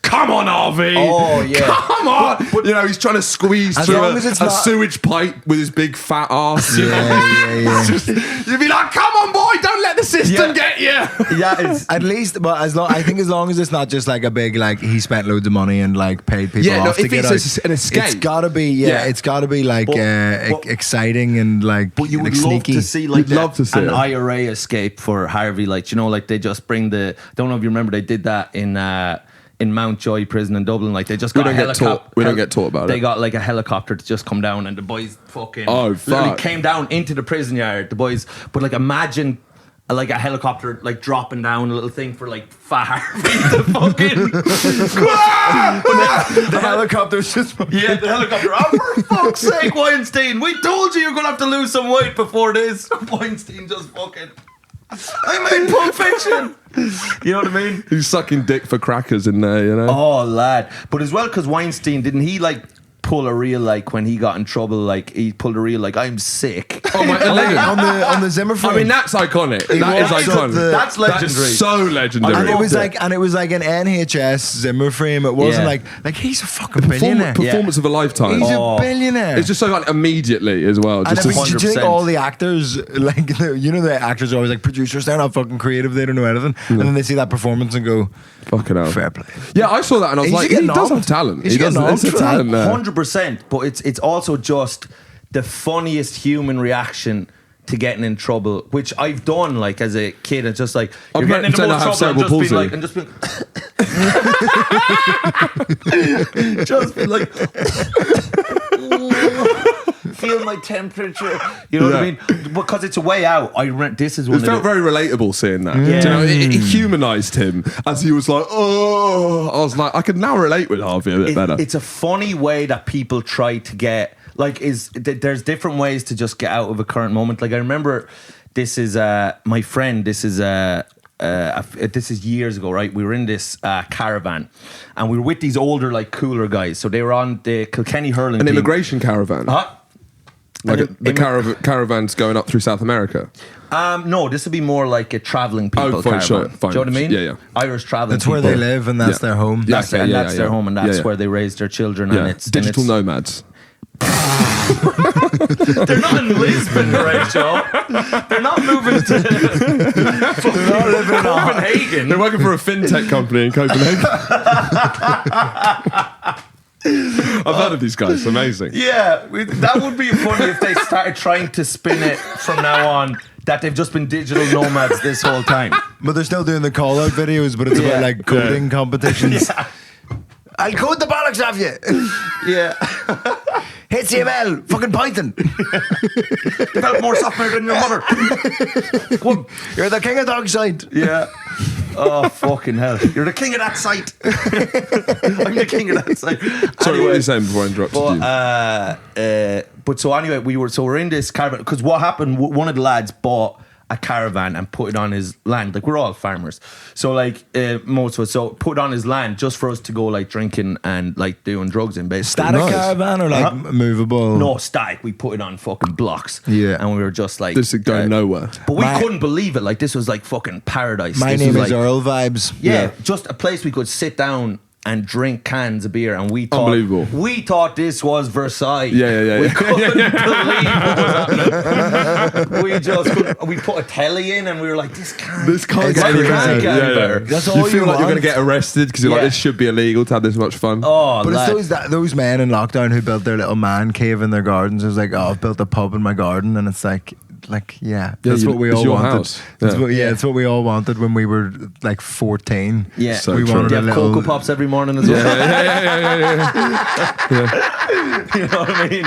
A: come on, Harvey.
B: Oh, yeah.
A: Come on. You know, he's trying to squeeze
C: As
A: through
C: long
A: a
C: as it's
A: a
C: not-
A: sewage pipe with his big fat ass. You know?
C: Yeah.
A: It's just- you'd be like, come on, boy, don't let the system
B: Yeah.
A: get you.
B: Yeah. It's,
C: At least, but I think as long as it's not just like a big like he spent loads of money and like paid people
A: Yeah, no,
C: off to
A: if
C: get
A: it's
C: out.
A: an escape.
C: It's gotta be
A: Yeah.
C: it's gotta be like
B: But-
C: exciting and like
B: But you would
C: like
B: love
C: sneaky.
B: to see like
A: You'd love to see
B: an
A: it.
B: IRA escape for Harvey. Like, you know, like they just bring the. Don't know if you remember, they did that in Mountjoy prison in Dublin. Like they just got
A: We
B: a
A: don't get
B: helicopter.
A: taught- we don't get taught about
B: They
A: it.
B: got like a helicopter to just come down, and the boys fucking
A: Oh,
B: literally
A: fuck.
B: came down into the prison yard. The boys, but like imagine. Like a helicopter, like dropping down a little thing for like fat Harvey to fucking.
C: The helicopter's just
B: Yeah, the helicopter. Oh, for fuck's sake, Weinstein! We told you you're gonna have to lose some weight before this. Weinstein just fucking. I made Pulp Fiction. You know what I mean?
A: He's sucking dick for crackers in there, you know?
B: Oh, lad. But as well, because Weinstein, didn't he like pull a real like when he got in trouble? Like he pulled a real like I'm sick.
A: Oh my
C: on the Zimmer frame.
A: I mean, that's iconic. That is
C: was
A: iconic.
B: That's legendary.
A: That's so legendary.
C: and it was
B: loved
C: like an NHS Zimmer frame. It wasn't
B: Yeah.
C: like he's a fucking billionaire.
A: Performance of a lifetime.
C: He's
B: Oh.
C: a billionaire.
A: It's just so like immediately as well.
C: And
A: Just
C: I mean, do you think
B: 100%.
C: all the actors, like, you know, the actors are always like producers, they're not fucking creative, they don't know anything. And then they see that performance and go,
A: fucking hell.
C: fair play.
A: Yeah, I saw that and I was
C: He
A: like,
C: should get
A: he does
C: knobbed.
A: have talent.
C: He
A: He
C: should
A: does.
C: get
A: There's a
C: knobbed for that.
A: talent there.
B: 100%. But it's also just the funniest human reaction to getting in trouble, which I've done like as a kid. It's just like
A: I'm
B: you're getting into
A: pretending I
B: more
A: have
B: trouble
A: cerebral
B: and just being like, just being like, feel my temperature. You know what I mean? Because it's a way out. This is one.
A: It felt very relatable seeing that. Yeah. Do you know, it humanised him as he was like, oh. I was like, I could now relate with Harvey a bit better.
B: It's a funny way that people try to get. Like, there's different ways to just get out of a current moment. Like, I remember, this is my friend. This is years ago, right? We were in this caravan, and we were with these older, like, cooler guys. So they were on the Kilkenny hurling
A: An
B: team.
A: immigration caravan. Like the caravans going up through South America.
B: No, this would be more like a travelling people caravan.
A: Sure, fine.
B: Do you know what I mean?
A: Yeah.
B: Irish travelling.
C: That's where they live, and that's their home.
B: That's their home, and that's where they raise their children.
A: Yeah.
B: And it's
A: digital nomads.
B: They're not in Lisbon, Horatio. They're not moving to. They're not living in Copenhagen.
A: They're working for a fintech company in Copenhagen. I've heard of these guys. It's amazing.
B: Yeah, that would be funny if they started trying to spin it from now on that they've just been digital nomads this whole time.
C: But they're still doing the call-out videos, but it's about like coding competitions.
B: Yeah.
C: I'll code the bollocks off you.
B: Yeah.
C: HTML, fucking Python.
B: Develop more software than your mother.
C: You're the king of dog site.
B: Yeah. Oh, fucking hell. You're the king of that site. I'm the king of that site.
A: Sorry, what were you saying before I interrupted you?
B: But so anyway, we're in this caravan, because what happened, one of the lads bought a caravan and put it on his land. Like, we're all farmers, so like most of us, so put it on his land just for us to go like drinking and like doing drugs in, basically.
C: Static caravan or like movable?
B: No, static. We put it on fucking blocks.
C: Yeah.
B: And we were just like,
A: This is going nowhere.
B: But we couldn't believe it. Like, this was like fucking paradise.
C: My
B: This
C: name
B: was
C: is
B: like,
C: Earl vibes.
B: yeah, just a place we could sit down and drink cans of beer, and we thought,
A: Unbelievable.
B: we thought this was Versailles.
A: Yeah.
B: We couldn't believe what was happening. We put a telly in, and we were like, this can't
C: get
B: any better.
C: That's all
A: You feel like you're going to
C: want.
A: get arrested because you're like,
B: Yeah.
A: this should be illegal to have this much fun.
B: Oh,
C: But
B: lad.
C: it's those men in lockdown who built their little man cave in their gardens. It was like, oh, I've built a pub in my garden, and it's like that's what we
A: it's
C: all
A: your
C: wanted.
A: house.
C: That's
A: Yeah.
C: it's what we all wanted when we were like 14.
B: Yeah,
A: So
C: we
A: true.
C: wanted
B: Do
C: a
B: you have
C: little
B: Cocoa Pops every morning as well?
A: Yeah.
B: You know what I mean?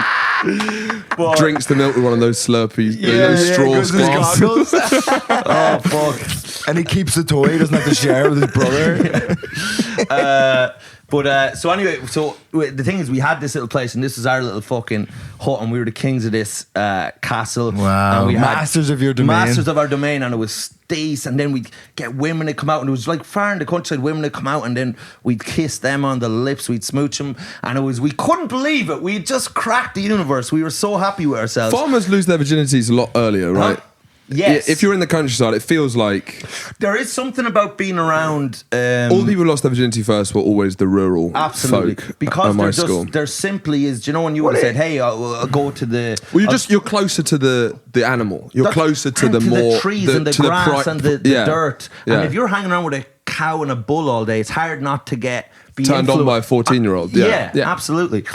B: But,
A: Drinks the milk with one of those Slurpees, those straw
C: goes with his
A: squaws.
C: goggles.
B: oh, fuck.
C: And he keeps the toy. He doesn't have to share it with his brother.
B: So anyway, so the thing is, we had this little place, and this is our little fucking hut, and we were the kings of this castle.
C: Wow.
B: And we
C: Masters of your domain.
B: Masters of our domain, and it was decent. And then we'd get women to come out, and it was like far in the countryside, women to come out, and then we'd kiss them on the lips, we'd smooch them, and we couldn't believe it. We just cracked the universe. We were so happy with ourselves.
A: Farmers lose their virginities a lot earlier, right?
B: Yes.
A: Yeah, if you're in the countryside, it feels like
B: There is something about being around.
A: all the people who lost their virginity first were always the rural
B: Absolutely,
A: folk
B: because
A: at my school.
B: there simply is. Do you know when you would have said, "Hey, I'll go to the"?
A: Well, you're closer to the animal. You're closer to the more
B: the trees and the grass and the dirt.
A: Yeah.
B: And if you're hanging around with a cow and a bull all day, it's hard not to be
A: turned on by a 14-year-old.
B: Yeah, absolutely.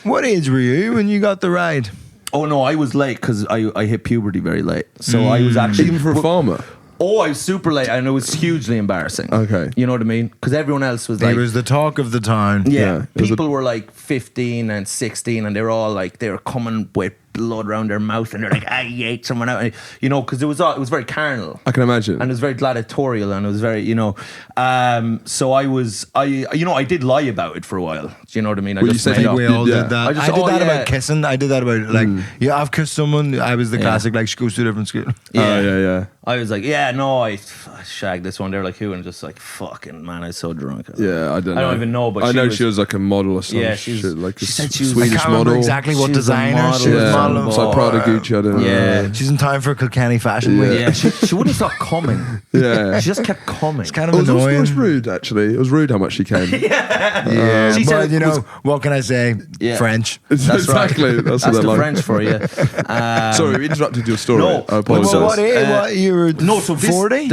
C: What age were you when you got the ride?
B: Oh no, I was late because I hit puberty very late. So I was actually
A: Even for a farmer.
B: Oh, I was super late, and it was hugely embarrassing.
A: Okay.
B: You know what I mean? Because everyone else was
C: He
B: like,
C: was the talk of the town.
B: yeah,
A: it was
B: people were like 15 and 16, and they were all like, they were coming with blood around their mouth, and they're like, I ate someone out, and, you know, because it was very carnal.
A: I can imagine.
B: And it was very gladiatorial, and it was very, you know, so I did lie about it for a while. Do you know what I mean?
A: Well, you said
C: I think we all
A: Yeah.
C: did that.
B: I
C: I,
B: just-
C: did
B: oh,
C: that
B: yeah.
C: about kissing. I did that about like, yeah, I've kissed someone. I was the classic, like, she goes to a different school.
A: Yeah.
B: I was like, yeah, no, I shagged this one. They're like, who? And just like, fucking man, I was so drunk.
A: Yeah, I don't know.
B: I don't even know, but
A: I
B: she
A: know
B: was-
A: she was like a model or something.
B: Yeah, she's-
A: like
B: she
A: a
B: said she was-
C: I
A: Swedish
C: can't remember
A: model.
C: exactly what
B: She was a
C: designer
B: model
C: she was
B: or
C: modeling
B: something.
A: It's like Prada, Gucci, I don't know.
B: Yeah.
C: She's in time for Kilkenny Fashion Week.
B: Yeah, she wouldn't stop coming.
A: Yeah.
B: She just kept coming.
C: It's kind
A: It
C: of
A: was also
C: annoying.
A: rude, actually. It was rude how much she came.
C: Yeah,
B: She
C: but
B: said it
C: you know,
B: was-
C: what can I say?
B: Yeah.
C: French.
B: That's
A: exactly.
B: right.
A: That's
B: That's
A: what
B: the
A: they're like.
B: French for you.
A: Sorry, we interrupted your story.
B: No.
A: I apologize.
C: Well, what you were
B: No, so this,
C: 40?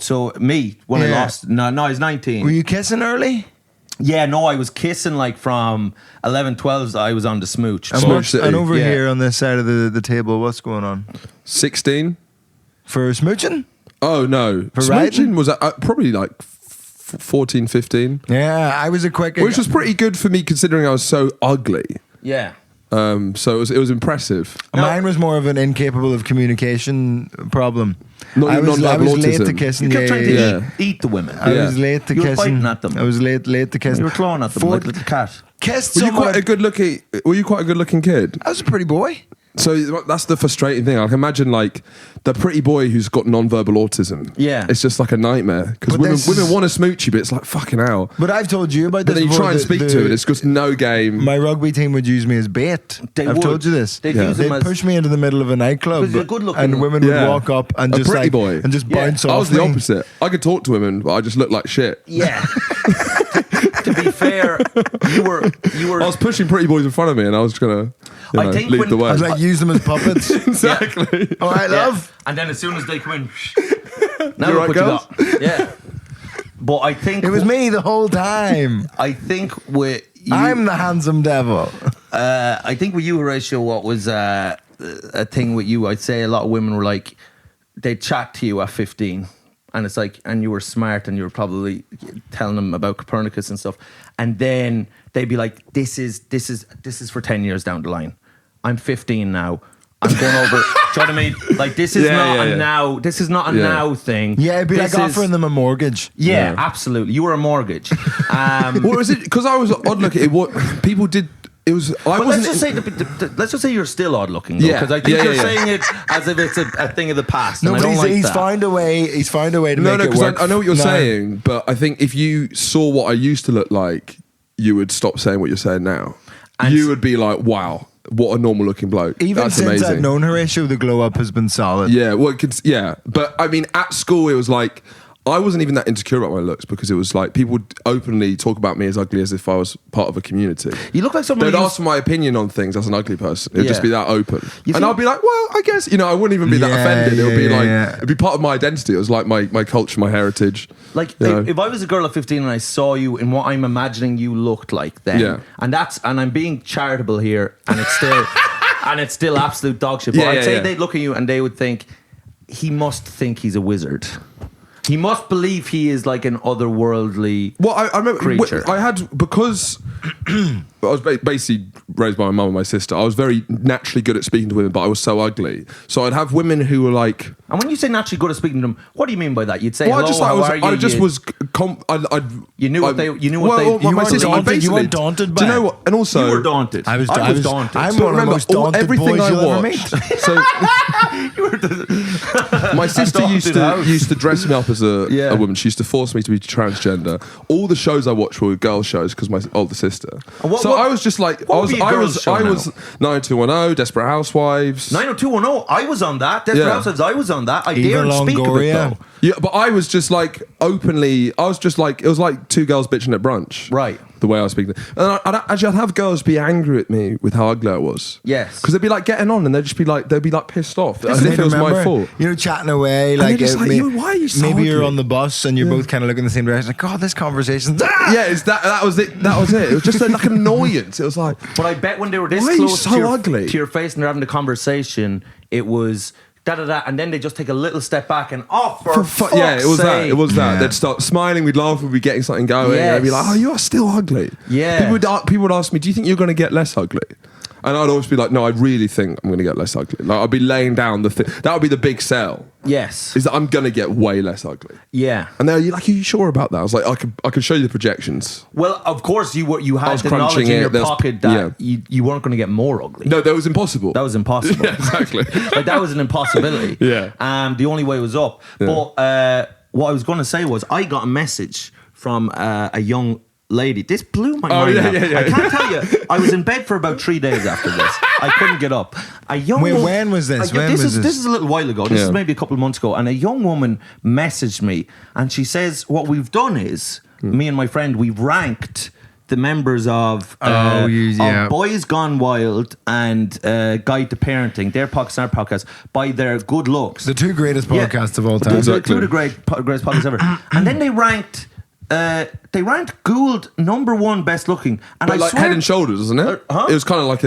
B: so me when I
C: Yeah.
B: lost. No, I was 19.
C: Were you kissing early?
B: Yeah, no, I was kissing like from 11, 12. I was on the smooch.
C: And,
A: Smooch
C: what's-
A: City.
C: and over
B: Yeah.
C: here on this side of the table, what's going on?
A: 16?
C: For smooching?
A: Oh, no.
C: For
A: Smooching
C: riding?
A: was probably like 14, 15.
C: Yeah, I was a quick...
A: Which was pretty good for me considering I was so ugly.
B: Yeah.
A: So it was impressive.
C: Mine was more of an incapable of communication problem. I was late to kissing.
B: You kept trying to eat the women.
C: I was late to
B: you
C: kissing.
B: You were biting at them.
C: I was late to kissing.
B: You were clawing at them like a little cat.
C: Kissed
A: Were you
C: someone.
A: quite a good looking kid?
C: I was a pretty boy.
A: So that's the frustrating thing. I can imagine like the pretty boy who's got non-verbal autism.
B: Yeah.
A: It's just like a nightmare because women want to smooch you, but it's like fucking hell.
C: But I've told you about this.
A: But then you try and speak to it, it's just no game.
C: My rugby team would use me as bait. I've told you this.
B: They'd
C: push me into the middle of a nightclub,
B: because you're good looking.
C: and women would walk up and
A: a
C: just
A: pretty boy.
C: and just bounce off.
A: I was the opposite. I could talk to women, but I just looked like shit.
B: Yeah. To be fair, you were.
A: I was pushing pretty boys in front of me, and I was gonna lead the way.
C: I was like, use them as puppets.
A: Exactly.
C: All right, love.
B: And then as soon as they come in, now
A: You're
B: look
A: right,
B: what you got. Yeah. But I think
C: It was me the whole time.
B: I think with you,
C: I'm the handsome devil.
B: I think with you, Horatio, what was a thing with you? I'd say a lot of women were like, they'd chat to you at 15. And it's like, and you were smart and you were probably telling them about Copernicus and stuff. And then they'd be like, this is for 10 years down the line. I'm 15 now. I'm going over. Do you know what I mean? Like, this is not a now. This is not a now thing.
C: Yeah, it'd be like offering them a mortgage.
B: Yeah, absolutely. You were a mortgage.
A: What was it? Because I was odd looking. What people did. It was.
B: Let's just say you're still odd looking. Because I think you're saying it as if it's a thing of the past.
C: No,
B: and
C: but
B: I don't like
C: he's
B: that.
C: found a way. He's found a way to make it
A: because
C: work.
A: I know what you're saying, but I think if you saw what I used to look like, you would stop saying what you're saying now. And you would be like, "Wow, what a normal looking bloke."
C: Even
A: That's
C: since
A: amazing.
C: I've known Horatio, the glow up has been solid.
A: Yeah, well, but I mean, at school, it was like I wasn't even that insecure about my looks because it was like people would openly talk about me as ugly as if I was part of a community.
B: You look like someone.
A: They'd ask for my opinion on things as an ugly person. It'd just be that open, and I'd be like, "Well, I guess I wouldn't even be that offended. It would be like it'd be part of my identity. It was like my culture, my heritage."
B: Like if I was a girl at 15 and I saw you in what I'm imagining you looked like then, and I'm being charitable here, and it's still absolute dog shit. But I'd say they'd look at you and they would think, he must think he's a wizard. He must believe he is like an otherworldly
A: I remember
B: creature.
A: I had, because I was basically raised by my mum and my sister, I was very naturally good at speaking to women, but I was so ugly. So I'd have women who were like...
B: And when you say naturally good at speaking to them, what do you mean by that? You'd say, hello, You knew what they... You
C: weren't daunted by
A: Do you know what? And also...
B: You were daunted.
C: I was daunted.
A: I'm one of the most daunted boys you'll ever meet. So my sister used to dress me up as a woman. She used to force me to be transgender. All the shows I watched were girl shows because my older sister. I was just like, I was 90210, Desperate Housewives.
B: 90210, I was on that. Desperate Housewives, I was on that. I dared speak of it though.
A: Yeah, but I was just like openly. I was just like, it was like two girls bitching at brunch.
B: Right.
A: The way I was speaking. And I'd have girls be angry at me with how ugly I was.
B: Yes.
A: Because they'd be like getting on and they'd be like pissed off as if it was my fault.
C: Chatting away
A: like why are you so
C: maybe
A: ugly?
C: You're on the bus and you're both kind of looking in the same direction. Like, God, this conversation's
A: that was it. That was it. It was just like an annoyance. It was like,
B: but I bet when they were this
A: why
B: close
A: are you so ugly?
B: To your face and they're having the conversation, it was and then they just take a little step back and for fuck's
A: it was
B: sake.
A: It was that. Yeah. They'd start smiling, we'd laugh, we'd be getting something going. Yes. And I'd be like, oh, you are still ugly.
B: Yeah.
A: People would ask me, do you think you're going to get less ugly? And I'd always be like, no, I really think I'm going to get less ugly. Like, I'd be laying down the thing. That would be the big sell.
B: Yes.
A: Is that I'm going to get way less ugly.
B: Yeah.
A: And they're like, are you sure about that? I was like, I could show you the projections.
B: Well, of course you had the knowledge in your pocket that you weren't going to get more ugly.
A: No, that was impossible.
B: That was impossible.
A: Yeah, exactly.
B: Like, that was an impossibility.
A: Yeah.
B: The only way was up. Yeah. But what I was going to say was I got a message from a young lady. This blew my mind. I can't tell you. I was in bed for about 3 days after this. I couldn't get up.
C: When was this?
B: This is a little while ago. This is maybe a couple of months ago. And a young woman messaged me and she says, what we've done is, me and my friend, we've ranked the members of Boys Gone Wild and Guide to Parenting, their podcast and our podcast, by their good looks.
C: The two greatest podcasts of all time.
B: The two of the greatest podcasts ever. And then they ranked Gould #1 best looking, and
A: but head and shoulders, isn't it? It was kind of like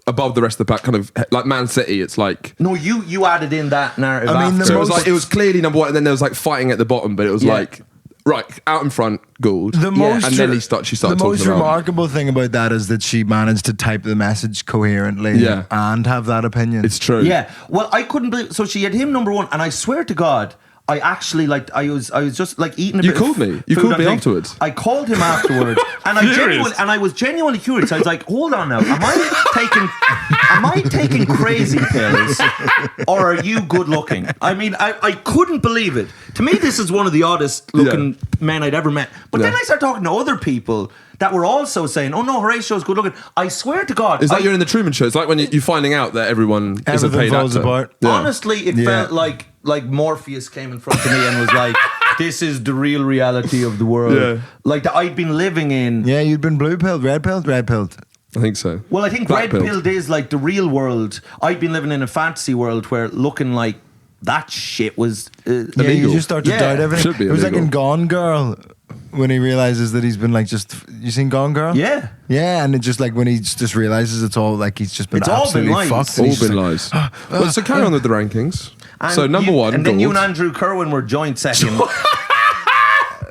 A: above the rest of the pack, kind of like Man City. It's like
B: you added in that narrative.
A: So it was clearly #1, and then there was like fighting at the bottom, but it was like Right, out in front, Gould.
C: The most
A: and then she started
C: the
A: talking
C: most
A: about
C: remarkable thing about that is that she managed to type the message coherently
A: Yeah.
C: and have that opinion.
A: It's true.
B: Yeah. Well, I couldn't believe. So she had him number one, and I swear to God, I actually I was just like eating a
A: You
B: bit.
A: called
B: of
A: me. You
B: food
A: called
B: and
A: me
B: thing.
A: afterwards.
B: I called him afterwards, and I was genuinely curious. I was like, hold on now, am I taking crazy pills, or are you good looking? I mean, I couldn't believe it. To me, this is one of the oddest looking men I'd ever met. But then I started talking to other people that were also saying, "Oh no, Horatio's good looking." I swear to God,
A: It's like you're in the Truman Show. It's like when you're finding out that everyone is a
C: Everything
A: paid
C: falls
A: actor.
C: apart.
A: Yeah.
B: honestly, it felt like Morpheus came in front of me and was like, "This is the real reality of the world."
A: Yeah.
B: Like that I'd been living in.
C: Yeah, you'd been blue pilled, red pilled, red pilled.
A: I think so.
B: Well, I think
A: Black
B: red
A: pill.
B: pilled is like the real world. I'd been living in a fantasy world where looking like that shit was
C: Yeah,
A: Illegal.
C: you just start to
B: Yeah.
C: doubt everything.
A: Should be
C: it was like
A: illegal.
C: in Gone Girl when he realizes that he's been like just. You seen Gone Girl?
B: Yeah.
C: Yeah, and it just like when he just realizes it's all like he's just been
B: It's all been
C: absolutely
B: lies.
C: fucked. and
A: All
C: he's just
A: been
C: like,
A: lies. Well, so carry on with the rankings.
B: And
A: So number one,
B: and then you and
A: Gould.
B: Andrew Kerwin were joint second.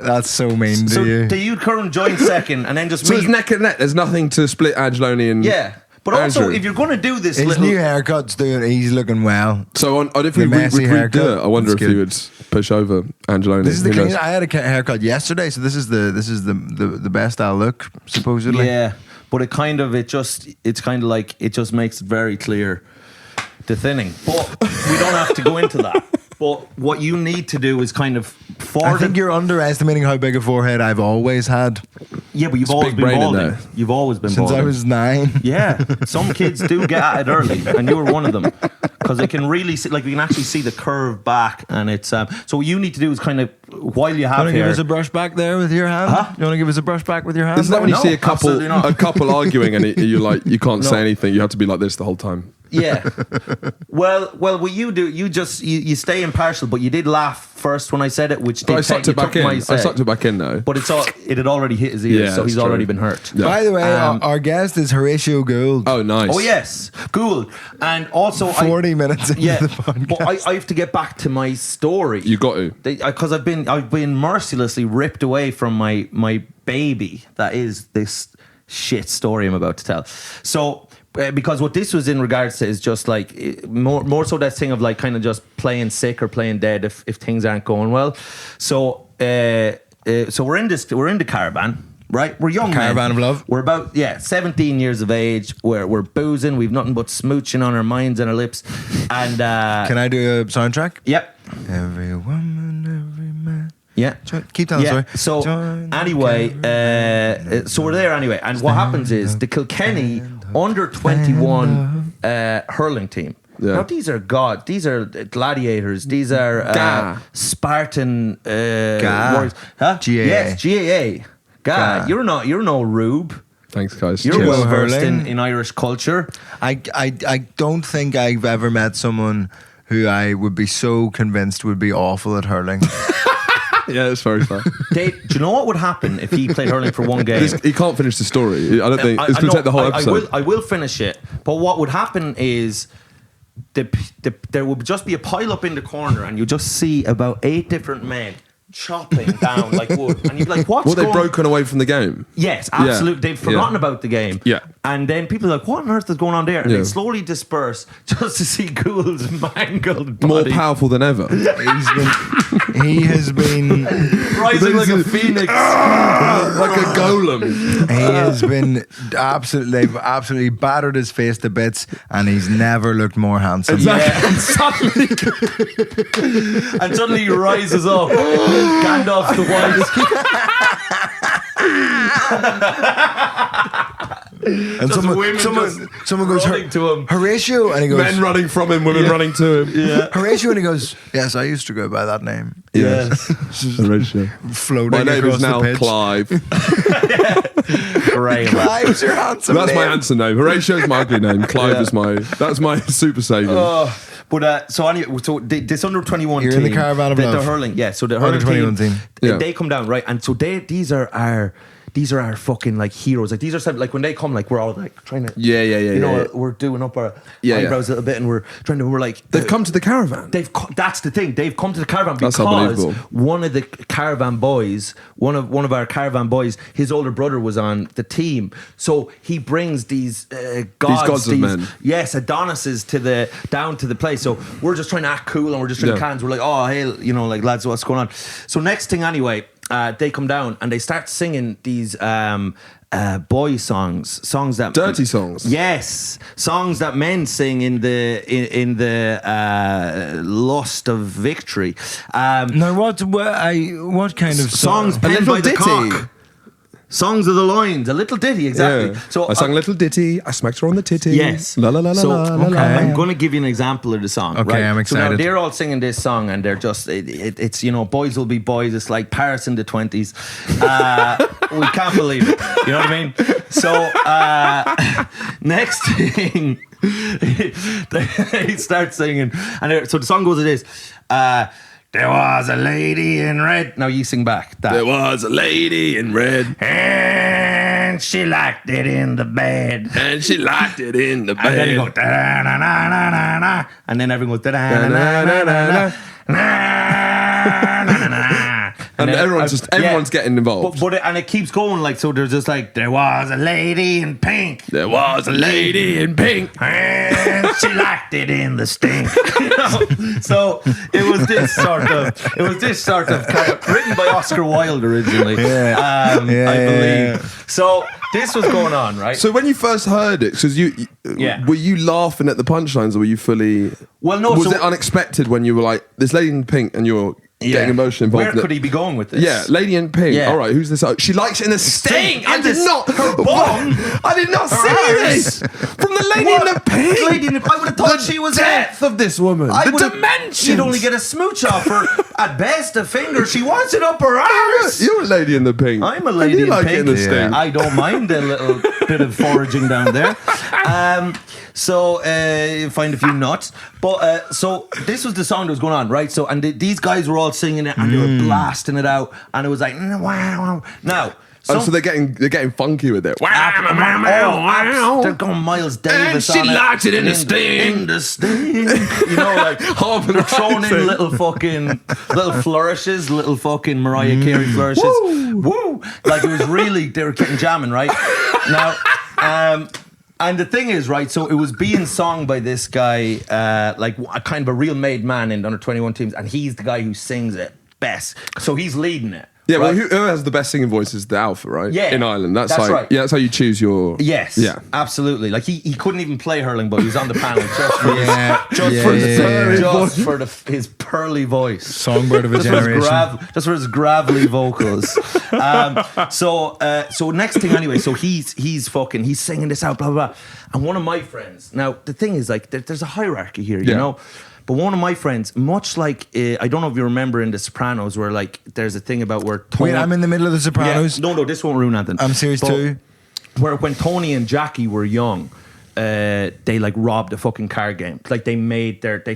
C: That's so mean
B: So
C: to you.
B: Kerwin joint second, and then just
A: So
B: me.
A: it's neck and neck. There's nothing to split Angelone and
B: Yeah, but also
A: Andrew.
B: if you're going to do this,
C: His
B: little,
C: new haircut's doing. He's looking well.
A: So if
C: The
A: we
C: Messi
A: redo
C: haircut,
A: it, I wonder if
C: that's
A: he
C: good.
A: would push over Angelone.
C: This is the
A: Who knows?
C: clean. I had a haircut yesterday, so this is the best I'll look supposedly.
B: yeah, but it's kind of like it just makes it very clear the thinning. But we don't have to go into that. But what you need to do is kind of
C: I think you're underestimating how big a forehead I've always had
B: Yeah, but you've
A: It's
B: always
A: big
B: been
A: brain in
B: balding.
A: there.
B: You've always been
C: since
B: balding.
C: I was 9.
B: Yeah, some kids do get at it early, and you were one of them because they can really see, like we can actually see the curve back, and it's so what you need to do is kind of while you
C: You
B: have
C: want to give
B: hair.
C: us a brush back there with your hand?
B: Huh?
C: You want to give us a brush back with your hand?
A: Isn't that when you
B: No,
A: see a
B: absolutely not.
A: couple arguing and you can't
B: No.
A: say anything? You have to be like this the whole time.
B: Yeah. Well, what you do, you stay impartial, but you did laugh first when I said it, which
A: But I
B: did
A: sucked
B: take-
A: it back in.
B: took my
A: I
B: say.
A: sucked it back in now.
B: But it had already hit his ears,
A: Yeah,
B: so he's
A: that's
B: already
A: true.
B: been hurt.
A: Yeah.
C: By the way, our guest is Horatio Gould.
A: Oh, nice.
B: Oh yes, cool. And also,
C: 40 minutes into
B: yeah,
C: the podcast.
B: but I have to get back to my story.
A: You got to.
B: Because I've been mercilessly ripped away from my baby. That is this shit story I'm about to tell. So. Because what this was in regards to is just like more so that thing of like kind of just playing sick or playing dead if things aren't going well. So we're in the caravan, right? We're young
C: Caravan
B: men.
C: of love.
B: We're about 17 years of age. We're boozing. We've nothing but smooching on our minds and our lips. And
C: Can I do a soundtrack?
B: yep.
C: Every woman, every man.
B: Yeah.
C: Keep telling the story.
B: So
C: Join the
B: anyway, so we're there anyway, and what happens is the Kilkenny under 21 hurling team.
A: Yeah.
B: Now these are gladiators. These are
A: Ga.
B: Spartan
C: Ga.
B: warriors. Huh?
C: GAA.
B: Yes, GAA.
C: Ga.
B: You're no rube.
A: Thanks, guys.
B: You're
A: Cheers.
B: well versed
C: Hurling.
B: in Irish culture.
C: I don't think I've ever met someone who I would be so convinced would be awful at hurling.
A: Yeah, it's very fair.
B: Dave, do you know what would happen if he played hurling for one game?
A: He can't finish the story. I don't think it's going to take the whole episode.
B: I will finish it. But what would happen is there would just be a pile up in the corner, and you just see about 8 different men chopping down like wood, and you'd be like, "What's
A: Well, they've
B: going?"
A: broken away from the game.
B: Yes, absolutely.
A: Yeah.
B: They've forgotten
A: Yeah.
B: about the game.
A: Yeah.
B: And then people are like, "What on earth is going on there?" And
A: Yeah.
B: they slowly disperse just to see Gould's mangled
A: More
B: body
A: powerful than ever.
C: He has been
B: rising like a phoenix.
A: Like a golem.
C: he has been absolutely battered his face to bits, and he's never looked more handsome.
B: Yeah. And suddenly he rises up. Gandalf the White.
C: And
B: women
C: someone goes,
B: running to him.
C: Horatio, and he goes,
A: Men running from him, women running to him.
B: Yeah.
C: Horatio, and he goes, yes, I used to go by that name.
B: Yes.
A: Horatio.
C: Floating
A: My name
C: across
A: is now
C: the pitch.
A: Clive.
B: Great.
C: Clive's your handsome
A: That's my
C: name.
A: handsome name. Horatio's my ugly name. Clive
B: Yeah.
A: is that's my super saving.
B: But so anyway, so this under 21
C: You're
B: team,
C: in the Caravan of
B: the
C: love.
B: hurling, yeah. So the
C: Under
B: hurling
C: 21 team.
A: Yeah.
B: they come down, right, and so these are our these are our fucking like heroes. Like these are like when they come, like we're all like trying to, we're doing up our eyebrows a little bit, and we're like
A: they've come to the Caravan.
B: That's the thing. They've come to the Caravan
A: That's
B: because
A: unbelievable.
B: one of the Caravan boys, one of our Caravan boys, his older brother was on the team, so he brings these gods
A: of men.
B: Yes, Adonises down to the place. So we're just trying to act cool, and we're just drinking cans. We're like, oh hey, like lads, what's going on? So next thing anyway, they come down and they start singing these boy songs that
A: Dirty songs.
B: Yes, songs that men sing in the lust of victory.
C: Now, what kind of
B: songs
A: A
B: penned
A: little
B: by the
A: ditty.
B: cock. Songs of the loins, a little ditty, exactly.
A: Yeah.
B: So
A: I sang a little ditty. I smacked her on the titty.
B: Yes.
A: La la la la
B: So
A: la la.
B: I'm going to give you an example of the song.
C: Okay,
B: right?
C: I'm
B: So now
C: excited.
B: they're all singing this song, and they're just it's boys will be boys. It's like Paris in the 20s. We can't believe it. You know what I mean? So next thing, they start singing, and so the song goes like this. There was a lady in red. Now you sing back. That.
A: There was a lady in red,
B: And she liked it in the bed.
A: and she liked it in the bed.
B: And then you go da-na-na-na-na-na. And then everyone goes da-na-na-na-na-na.
A: And
B: then
A: everyone's getting involved.
B: But it keeps going like so. There's just like there was a lady in pink.
A: There was a lady in pink.
B: And she liked it in the stink. So it was this sort of kind of written by Oscar Wilde originally. I believe. So this was going on, right?
A: So when you first heard it, because were you laughing at the punchlines, or were you fully?
B: Well, no.
A: Was
B: so
A: it unexpected when you were like, "This lady in pink," and you're getting emotional involved?
B: Where could he be going with this?
A: Yeah, lady in pink.
B: Yeah.
A: All right, who's this? Oh, she likes it in the stink. I did not.
B: Her bum.
A: I did not see this from the lady in the pink.
B: Lady in the, I would have thought she was
A: depth of this woman. The dimensions.
B: She'd only get a smooch off her, at best a finger. She wants it up her arse.
A: You're a lady in the pink.
B: I'm a lady
A: you
B: in
A: like
B: pink.
A: it in the stink.
B: I don't mind a little bit of foraging down there. So find a few nuts. But so this was the song that was going on, right? So and these guys were all singing it, and they were blasting it out, and it was like wow. Now.
A: So they're getting funky with it.
B: They're going Miles Davis
A: And she
B: on it.
A: liked it in the sting.
B: In the sting. You know, like they're throwing in little flourishes, little fucking Mariah Carey flourishes. Woo! Like it was really, they were getting jamming, right? Now, and the thing is, right, so it was being sung by this guy, like a kind of a real made man in under 21 teams, and he's the guy who sings it best. So he's leading it.
A: Yeah,
B: right?
A: well, who has the best singing voice is the alpha, right?
B: Yeah.
A: In Ireland. That's
B: That's
A: like,
B: right.
A: Yeah, that's how you choose your...
B: Yes.
A: Yeah.
B: Absolutely. Like he couldn't even play hurling, but he was on the panel just for his pearly voice.
C: Songbird of a generation.
B: Just for his gravelly vocals. So next thing anyway, so he's singing this out, blah, blah, blah. And one of my friends, now the thing is like, there's a hierarchy here, you know? But one of my friends, much like, I don't know if you remember in The Sopranos, where like, there's a thing about where Tony...
C: Wait, I'm in the middle of The Sopranos.
B: Yeah, no, this won't ruin anything.
C: I'm series 2.
B: Where when Tony and Jackie were young, they like robbed a fucking card game. Like they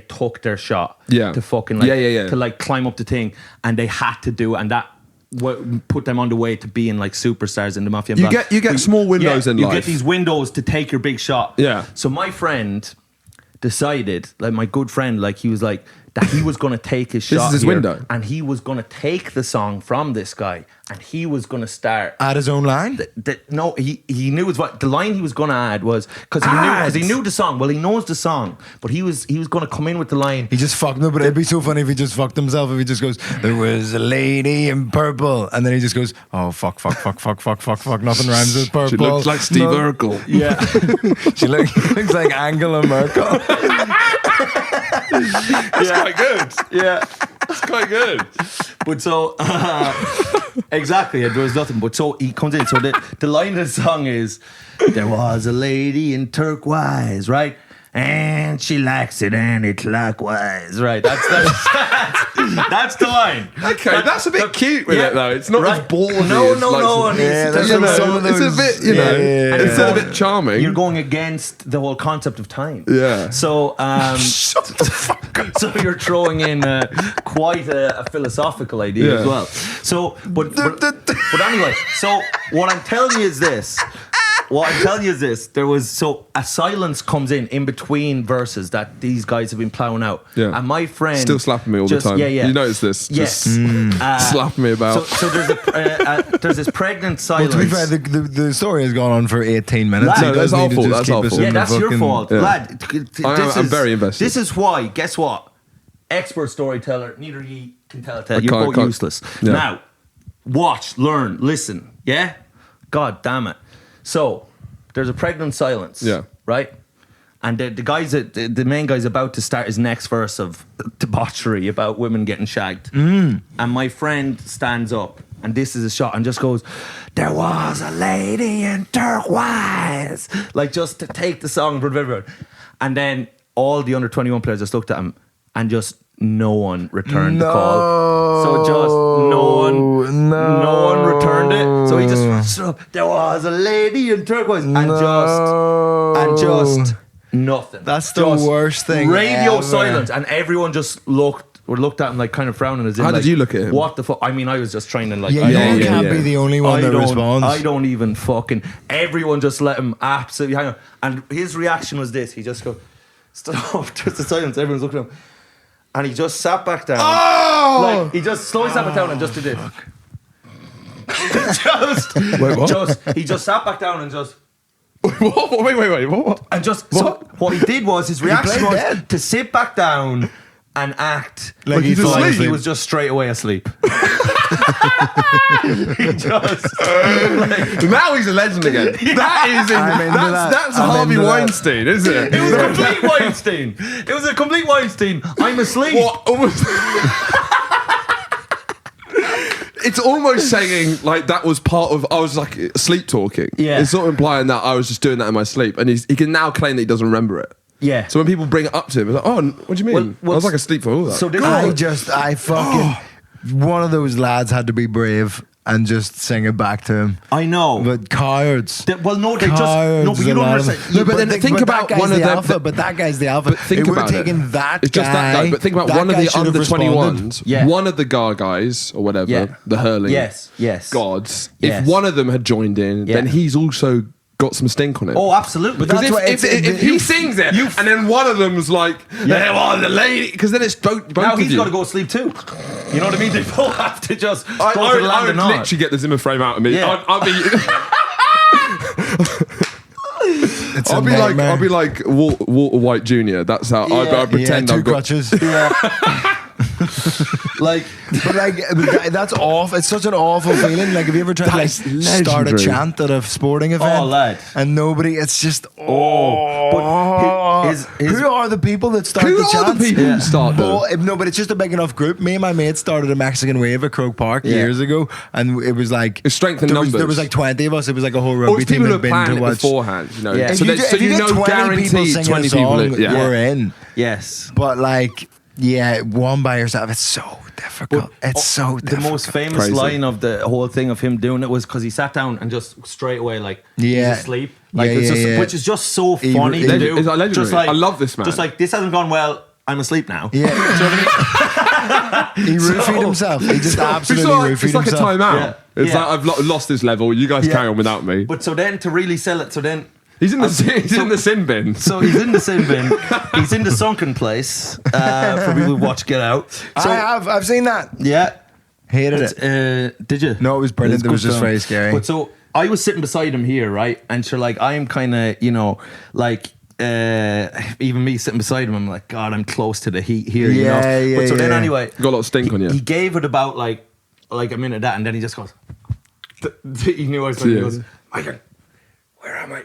B: took their shot to fucking like to like climb up the thing, and they had to do it, and that put them on the way to being like superstars in the mafia.
A: You get small windows in life.
B: You get these windows to take your big shot.
A: Yeah.
B: So my friend decided, like my good friend, like he was like that he was going to take his shot.
A: This is his window.
B: And he was going to take the song from this guy, and he was going to start
C: Add his own line?
B: no, he knew the line he was going to add was because he knew the song. Well, he knows the song, but he was going to come in with the line.
C: He just fucked me, but it'd be so funny if he just fucked himself. If he just goes, there was a lady in purple, and then he just goes, oh fuck, nothing rhymes with purple.
A: She looks like Steve Urkel.
B: Yeah,
C: she looks like Angela Merkel.
A: It's quite good.
B: yeah.
A: It's quite good.
B: But so exactly, there was nothing. But so he comes in. So the line of the song is, there was a lady in turquoise, right? And she likes it anti-clockwise, right? That's That's the line.
A: Okay, that's a bit cute with it though. It's not as bawdy.
B: No.
A: It's a bit, it's a bit charming.
B: You're going against the whole concept of time.
A: Yeah.
B: So,
C: Shut the fuck up.
B: so you're throwing in quite a philosophical idea as well. So, but anyway, so what I'm telling you is this. There was a silence comes in between verses that these guys have been plowing out.
A: Yeah.
B: And my friend
A: Still slapping me all the time.
B: Yeah.
A: You notice this?
B: Yes.
A: Just slapping me about.
B: So there's this pregnant silence.
C: Well, to be fair, the story has gone on for 18 minutes.
B: Lad,
C: He
A: no,
C: does
A: that's our
C: need to
A: fault,
C: just
A: that's
C: keep
A: our
C: us
A: fault.
C: in
B: Yeah,
C: the
B: that's your
C: fucking-
B: fault,
A: Yeah.
B: lad.
A: I'm very invested.
B: This is why. Guess what? Expert storyteller. Neither he can tell it. You're both
A: can't.
B: useless.
A: Yeah.
B: Now, watch, learn, listen. Yeah. God damn it. So there's a pregnant silence.
A: Yeah.
B: Right. And the main guy's about to start his next verse of debauchery about women getting shagged. And my friend stands up, and this is a shot, and just goes, "There was a lady in turquoise," like just to take the song from everyone. And then all the under 21 players just looked at him, and just no one returned the call. So just no one returned it. So he just stood up. There was a lady in turquoise, and just nothing.
C: That's the
B: Just
C: worst thing
B: Radio
C: ever.
B: silence, and everyone just looked at him like kind of frowning. As in,
A: How did
B: like,
A: you look at him?
B: What the fuck? I mean, I was just trying to like.
C: Yeah, you can't be the only one that responds.
B: I don't even fucking. Everyone just let him absolutely hang on. And his reaction was this: he just go, "Stop!" Just the silence. Everyone's looking at him, and he just sat back down.
A: Oh!
B: Like he just slowly sat back down and just did this.
A: Wait, what?
B: He just sat back down and just.
A: Wait, what?
B: And just
A: What?
B: so what he did was his reaction
C: played
B: was
C: dead.
B: to sit back down and act
C: Like
A: he's asleep.
B: he was just straight away asleep. He just
A: Now he's a legend again. That's Harvey Weinstein, isn't it?
B: it was a complete Weinstein. It was a complete Weinstein. I'm asleep.
A: What? Almost. It's almost saying like that was part of. I was like sleep talking.
B: Yeah.
A: It's sort of implying that I was just doing that in my sleep, and he can now claim that he doesn't remember it.
B: Yeah.
A: So when people bring it up to him, it's like, oh, what do you mean?
B: Well,
A: I was like asleep for all that.
B: So this
C: I fucking one of those lads had to be brave and just sing it back to him.
B: I know.
C: But cowards.
B: Well, no, they just
C: Cowards,
B: no, but you
C: a
B: don't
C: lot of
B: understand.
C: them.
A: No, but then think about
C: that guy's
A: one of
C: the
A: the-
C: alpha. But that guy's the alpha.
A: But think
C: if we're
A: about
C: taking
A: it.
C: that
A: It's just that guy. But think about
C: that
A: one of
C: guy
A: the
C: should have
A: under
C: responded.
A: 21s,
B: Yeah.
A: one of the guys or whatever,
B: Yeah.
A: the hurling
B: Yes.
A: gods.
B: Yes.
A: If one of them had joined in,
B: Yeah.
A: then he's also got some stink on it.
B: Oh, absolutely.
C: But
A: Because
C: that's why
A: if he sings it and then one of them's like, there was the lady, because then it's both
B: now
A: of
B: he's
A: you.
B: got to go to sleep too. You know what I mean? They both have to just go
A: I
B: to the
A: would
B: land and nod.
A: literally get the Zimmer frame out of me.
B: Yeah.
A: I'd be.
C: It's a
A: I'll
C: nightmare.
A: be like Walter White Jr. That's how I pretend
C: two
A: I've got.
C: crutches.
B: Like,
C: but that's awful. It's such an awful feeling. Like, have you ever tried to like
A: is
C: start a
A: legendary.
C: chant at a sporting event?
B: lad.
C: And nobody. It's just
B: but his
C: who are the people that start
A: Who
C: the
A: are
C: chants?
A: the people who start them?
C: Well, no, but it's just a big enough group. Me and my mate started a Mexican wave at Croke Park
B: Yeah.
C: years ago, and it was like
A: It's strength in
C: there
A: numbers.
C: was like 20 of us. It was like a whole
A: Or
C: rugby
A: it's
C: team
A: people who
C: had
A: are
C: been
A: planning
C: to
A: it
C: watch.
A: beforehand, you know.
B: Yeah.
C: If
A: So,
C: you
A: so
C: get
A: you know
C: 20 people
A: guaranteed
C: singing
A: 20
C: a song,
A: people. Yeah.
C: we're in.
B: yes.
C: But like, yeah, one by yourself, it's so difficult. It's so
B: The
C: difficult.
B: most famous
A: Crazy.
B: line of the whole thing of him doing it was because he sat down and just straight away like
C: Yeah.
B: he's asleep. Like
C: Yeah,
B: it's
C: yeah,
B: just,
C: yeah.
B: which is just so
C: He-
B: funny
C: he-
B: to do.
A: It's like legendary.
B: Just like
A: I love this man.
B: Just like this hasn't gone well. I'm asleep now.
C: Yeah.
B: Do you know what I mean?
C: He roofied himself. He just absolutely roofied
A: It's like a
C: himself.
A: timeout.
B: Yeah.
A: It's
B: Yeah.
A: like I've lost this level. You guys
C: Yeah.
A: carry on without me.
B: But so then to really sell it, so then
A: He's in the sin bin.
B: so he's in the sin bin. He's in the sunken place. For people who watch Get Out. So
C: I've seen that.
B: yeah.
C: Hated it.
B: Did you?
C: No, it was brilliant.
B: It's
C: It was
B: good
C: just
B: film.
C: very scary.
B: But so I was sitting beside him here, right? And so like I'm kind of, you know, like even me sitting beside him, I'm like, God, I'm close to the heat here, you know.
C: Yeah, yeah,
B: But so then
C: yeah.
B: anyway,
A: Got a lot of stink on you.
B: he gave it about like a minute of that, and then he just goes. He knew I was. He goes, Michael, where am I?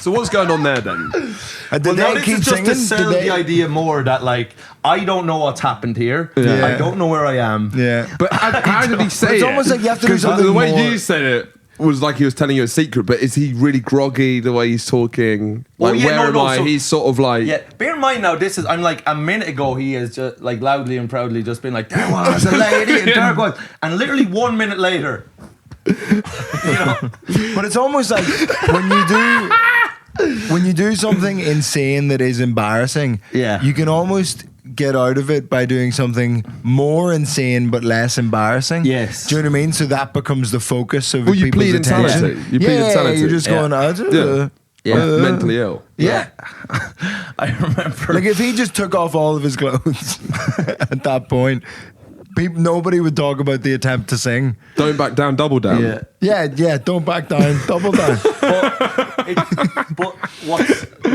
A: So what's going on there then?
C: Did
B: Well, now
C: they
B: this
C: keep
B: is just
C: singing?
B: to sell
C: Did they-
B: the idea more that like I don't know what's happened here.
C: Yeah.
B: I don't know where I am.
C: Yeah.
A: But how did he say
C: It's
A: it?
C: almost like you have to do
A: 'Cause
C: something
A: the way
C: more-
A: you said it was like he was telling you a secret, but is he really groggy the way he's talking? Like,
B: So,
A: he's sort of like...
B: Yeah, bear in mind now, I'm like, a minute ago, he has just like loudly and proudly just been like, there was a lady in turquoise. And literally 1 minute later, you know.
C: But it's almost like when you do something insane that is embarrassing, you can almost get out of it by doing something more insane but less embarrassing.
B: Yes.
C: Do you know what I mean? So that becomes the focus of
A: Well, you
C: people's
A: plead
C: attention.
A: insanity. You plead insanity.
C: You're just going,
A: mentally ill.
C: Yeah.
B: I remember.
C: Like if he just took off all of his clothes at that point, nobody would talk about the attempt to sing.
A: Don't back down, double down.
C: Yeah, don't back down, double down. But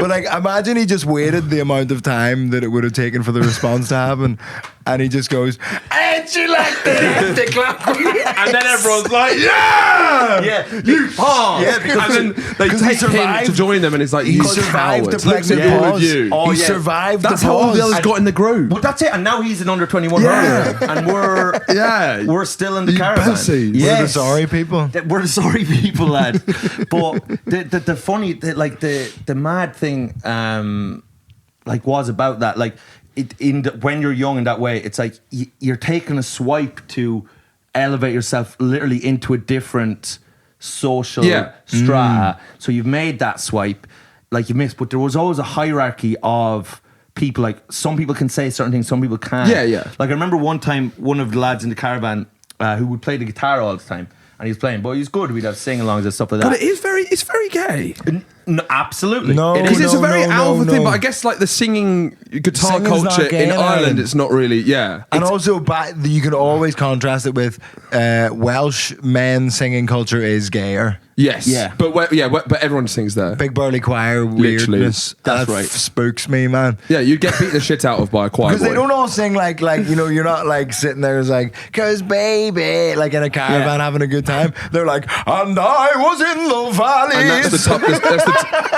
C: like, imagine he just waited the amount of time that it would have taken for the response to happen, and he just goes, "And she like the clockwork,"
A: and then everyone's like, "Yeah, you pause."
C: Yeah, because
A: and then they take him to join them, and it's like,
C: he
A: "You
C: survived the
A: cowards."
C: pregnant pause.
A: You.
C: He survived
A: That's
C: the
A: how all
C: pause.
A: the others got in the group.
B: Well, that's it. And now he's an under 21 hurler, and we're still in the caravan.
A: pussies.
C: We're the sorry people.
B: We're the sorry people, lad. But the funny, the mad thing, was about that. Like, when you're young in that way, it's like you're taking a swipe to elevate yourself literally into a different social strata. So you've made that swipe, like you've missed. But there was always a hierarchy of people. Like, some people can say certain things, some people can't.
A: Yeah.
B: Like, I remember one time, one of the lads in the caravan who would play the guitar all the time. And he was playing, but he was good. We'd have sing-alongs and stuff like that.
A: But it's very gay.
B: No, absolutely.
C: No,
A: Because it's a very alpha thing,
C: no.
A: but I guess like the singing guitar
C: Singing's not
A: culture
C: gay
A: in
C: in
A: Ireland,
C: Ireland.
A: it's not really,
C: And also, you can always contrast it with Welsh men singing culture is gayer.
A: Yes.
B: Yeah.
A: But everyone sings there.
C: Big burly choir
A: Literally.
C: weirdness.
B: That's
C: that
B: right.
C: Spooks me, man.
A: Yeah, you get beat the shit out of by a choir
C: Because
A: boy.
C: they don't all sing like you're not like sitting there as like, cause baby, like in a caravan having a good time. They're like, and I was in the valley.
A: And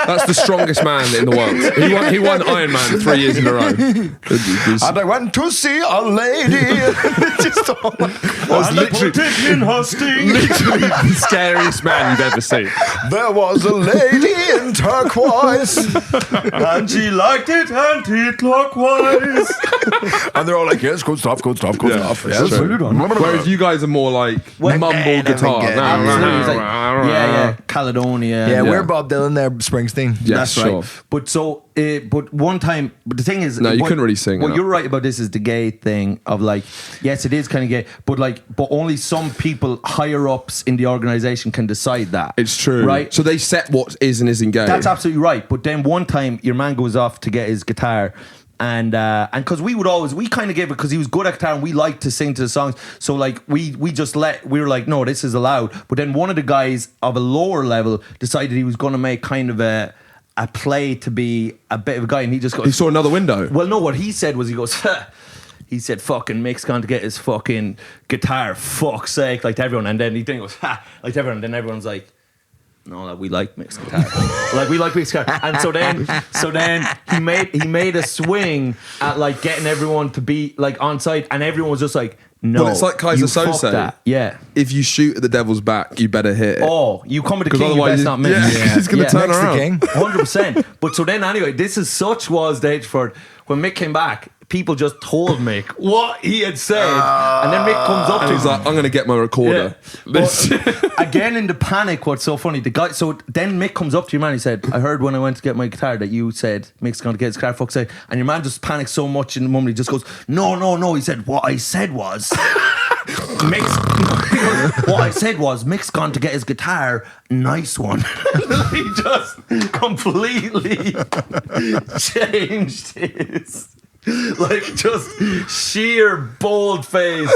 A: that's the strongest man in the world. He won Iron Man 3 years in a row.
C: And I went to see a lady. Just all
A: was literally the scariest man you've ever seen.
C: there was a lady in turquoise.
B: And she liked it anti-clockwise.
C: And they're all like, yes, good stuff. Yes,
A: true. Whereas you guys are more like mumble guitar.
B: Absolutely. Yeah, Caledonia.
C: Yeah, we're Bob Dylan there, Springsteen.
A: Yeah,
B: That's
A: sure.
B: right. But one time, but the thing is,
A: No, you couldn't really sing.
B: What you're right about this is the gay thing of like, yes, it is kind of gay, but only some people higher ups in the organization can decide that.
A: It's true.
B: Right?
A: So they set what is and isn't gay.
B: That's absolutely right. But then one time, your man goes off to get his guitar. And because we kind of gave it because he was good at guitar and we liked to sing to the songs. So like we were like, no, this is allowed. But then one of the guys of a lower level decided he was going to make kind of a play to be a bit of a guy, and he just goes.
A: He saw another window.
B: Well, no, what he said was he goes. He said, "Fucking Mick's gone to get his fucking guitar. Fuck's sake!" Like to everyone, and then he goes, "Ha!" Like to everyone, and then everyone's like. No, we like Mick's guitar. We like Mick's guitar. And so then he made a swing at like getting everyone to be like on site, and everyone was just like, no.
A: Well, it's like Kaiser
B: you fuck
A: Sose.
B: that. Yeah.
A: If you shoot at the devil's back, you better hit it.
B: Oh, you come with the
A: 'Cause
B: king, you
A: otherwise
B: best not miss.
A: yeah, he's going to turn
C: Mick's the
A: around.
C: king.
B: 100%. But so then anyway, this is such was the age for it. When Mick came back, people just told Mick what he had said, and then Mick comes up
A: And
B: to
A: he's
B: him.
A: like, I'm going to get my recorder. This-
B: But again, in the panic, what's so funny, the guy. So then Mick comes up to your man. He said, "I heard when I went to get my guitar that you said Mick's going to get his guitar." Fuck's sake! And your man just panics so much in the moment. He just goes, "No." He said, "What I said was." What I said was Mick's gone to get his guitar. Nice one. He just completely changed his, like, just sheer bold face